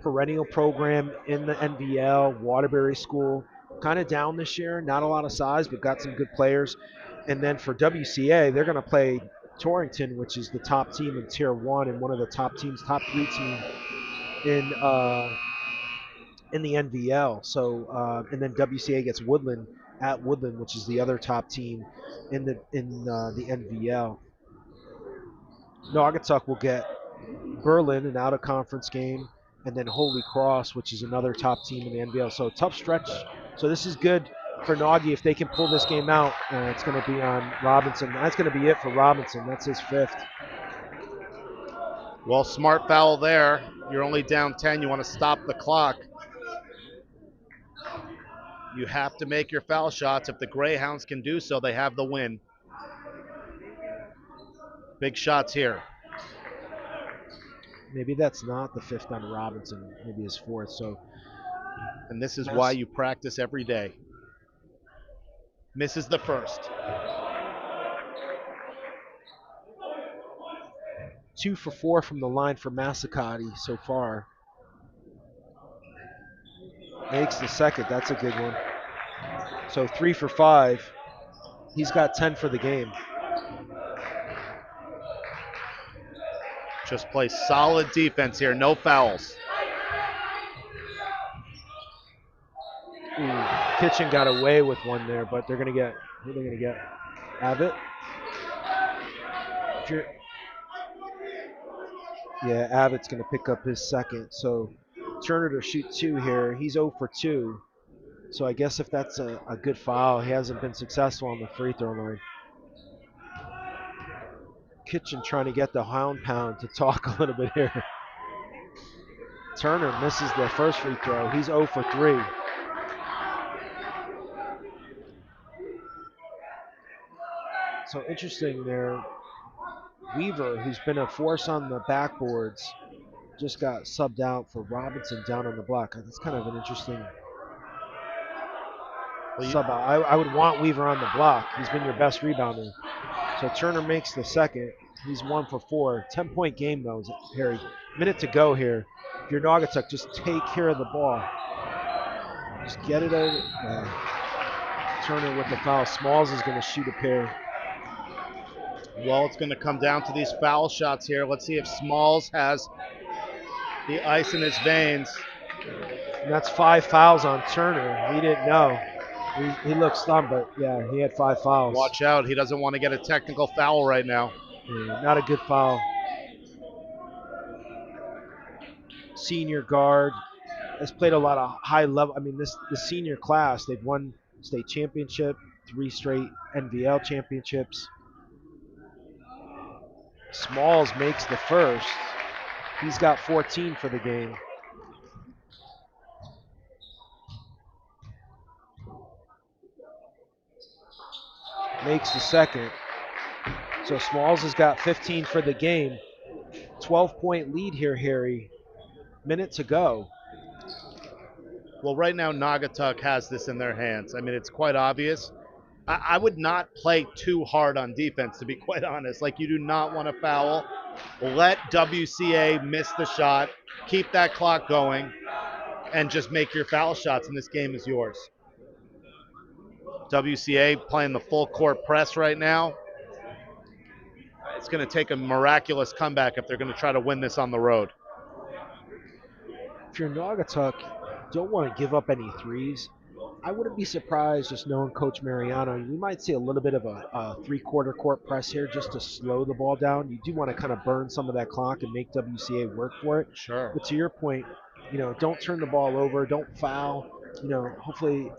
perennial program in the NVL, Waterbury School, kind of down this year. Not a lot of size, but got some good players. And then for WCA, they're going to play Torrington, which is the top team in Tier 1 and one of the top 3 team in the NVL. So and then WCA gets Woodland at Woodland, which is the other top team in the NVL. Naugatuck will get Berlin, an out of conference game, and then Holy Cross, which is another top team in the NVL. So tough stretch. So this is good for Nagy if they can pull this game out. It's going to be on Robinson. That's going to be it for Robinson. That's his 5th. Well, smart foul there. You're only down 10. You want to stop the clock. You have to make your foul shots. If the Greyhounds can do so, they have the win. Big shots here. Maybe that's not the 5th on Robinson. Maybe his 4th. So, and this is why you practice every day. Misses the first. 2 for 4 from the line for Masakati so far. Makes the second. That's a good one. So 3 for 5. He's got 10 for the game. Just play solid defense here. No fouls. Ooh, Kitchen got away with one there, but they're going to get, who are they going to get? Abbott? Yeah, Abbott's going to pick up his second. So Turner to shoot 2 here. He's 0 for 2. So I guess if that's a good foul, he hasn't been successful on the free throw line. Kitchen trying to get the Hound Pound to talk a little bit here. Turner misses the first free throw. He's 0 for 3. So interesting there. Weaver, who's been a force on the backboards, just got subbed out for Robinson down on the block. That's kind of an interesting sub out. I would want Weaver on the block. He's been your best rebounder. So Turner makes the second. He's 1 for 4. 10-point game, though, Harry. Minute to go here. If you're Naugatuck, just take care of the ball. Just get it out. Turner with the foul. Smalls is going to shoot a pair. Well, it's going to come down to these foul shots here. Let's see if Smalls has the ice in his veins. And that's 5 fouls on Turner. He didn't know. He looked stunned, but yeah, he had 5 fouls. Watch out. He doesn't want to get a technical foul right now. Yeah, not a good foul. Senior guard has played a lot of high level. I mean, the senior class, they've won state championship, 3 straight NVL championships. Smalls makes the first. He's got 14 for the game. Makes the second. So Smalls has got 15 for the game. 12-point lead here, Harry. Minute to go. Well, right now, Naugatuck has this in their hands. I mean, it's quite obvious. I would not play too hard on defense, to be quite honest. Like, you do not want to foul. Let WCA miss the shot. Keep that clock going. And just make your foul shots, and this game is yours. WCA playing the full court press right now. It's going to take a miraculous comeback if they're going to try to win this on the road. If you're Naugatuck, don't want to give up any threes. I wouldn't be surprised, just knowing Coach Mariano, we might see a little bit of a three-quarter court press here just to slow the ball down. You do want to kind of burn some of that clock and make WCA work for it. Sure. But to your point, don't turn the ball over, don't foul. Hopefully,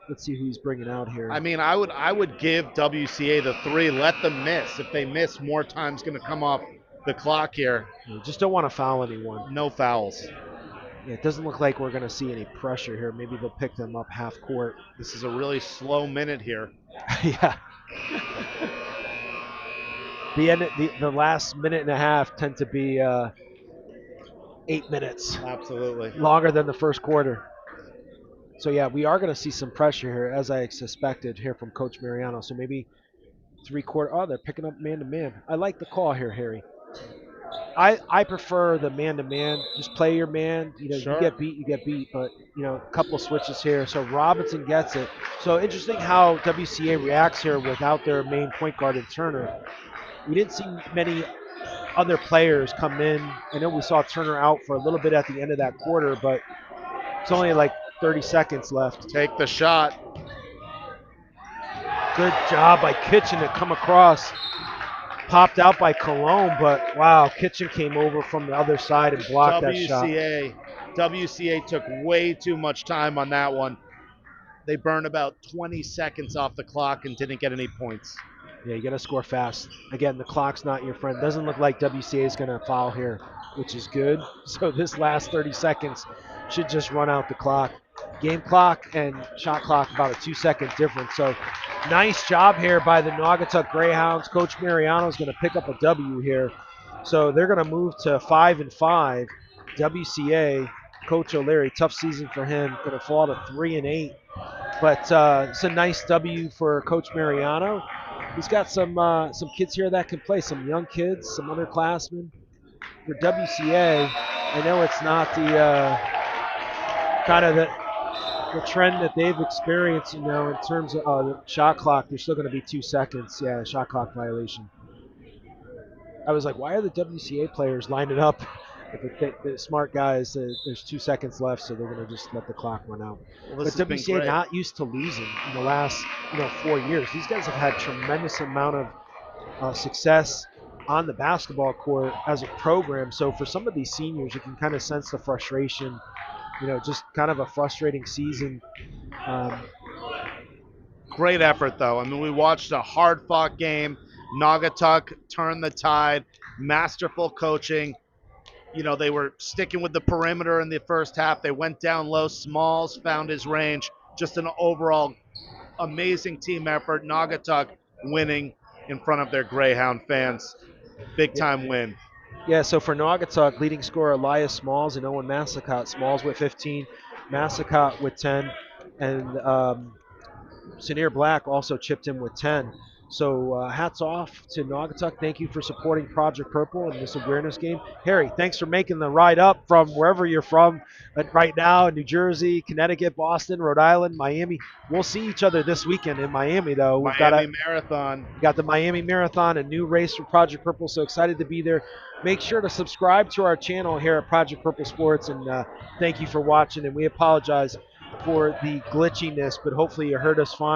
let's see who he's bringing out here. I mean, I would give WCA the 3, let them miss. If they miss, more time's going to come off the clock here. You just don't want to foul anyone. No fouls. Yeah, it doesn't look like we're going to see any pressure here. Maybe they'll pick them up half court. This is a really slow minute here. Yeah. The last minute and a half tend to be 8 minutes. Absolutely. Longer than the first quarter. So, yeah, we are going to see some pressure here, as I suspected here from Coach Mariano. So maybe three-quarter. Oh, they're picking up man-to-man. I like the call here, Harry. I prefer the man-to-man. Just play your man. Sure. You get beat. But, a couple switches here. So Robinson gets it. So interesting how WCA reacts here without their main point guard in Turner. We didn't see many other players come in. I know we saw Turner out for a little bit at the end of that quarter, but it's only like 30 seconds left. Take the shot. Good job by Kitchen to come across. Popped out by Cologne, but wow, Kitchen came over from the other side and blocked that shot. WCA took way too much time on that one. They burned about 20 seconds off the clock and didn't get any points. Yeah, you got to score fast. Again, the clock's not your friend. Doesn't look like WCA is going to foul here, which is good. So this last 30 seconds should just run out the clock. Game clock and shot clock about a 2-second difference. So nice job here by the Naugatuck Greyhounds. Coach Mariano is going to pick up a W here. So they're going to move to 5-5. WCA, Coach O'Leary, tough season for him. Going to fall to 3-8. But it's a nice W for Coach Mariano. He's got some kids here that can play, some young kids, some underclassmen. For WCA, I know it's not the kind of the trend that they've experienced, in terms of the shot clock. There's still going to be 2 seconds. Yeah, shot clock violation. I was like, why are the WCA players lining up? If the smart guys, there's 2 seconds left, so they're going to just let the clock run out. Well, but WCA not used to losing in the last 4 years. These guys have had tremendous amount of success on the basketball court as a program. So for some of these seniors, you can kind of sense the frustration. Just kind of a frustrating season. Great effort, though. I mean, we watched a hard-fought game. Naugatuck turned the tide, masterful coaching. They were sticking with the perimeter in the first half. They went down low. Smalls found his range. Just an overall amazing team effort. Naugatuck winning in front of their Greyhound fans. Big Yeah, time win. yeah, so for Naugatuck, leading scorer Elias Smalls and Owen Massacott. Smalls with 15, Massacott with 10, and Sinear Black also chipped in with 10. So hats off to Naugatuck. Thank you for supporting Project Purple in this awareness game. Harry, thanks for making the ride up from wherever you're from right now, New Jersey, Connecticut, Boston, Rhode Island, Miami. We'll see each other this weekend in Miami, though. Miami Marathon. We got the Miami Marathon, a new race for Project Purple. So excited to be there. Make sure to subscribe to our channel here at Project Purple Sports, and thank you for watching. And we apologize for the glitchiness, but hopefully you heard us fine.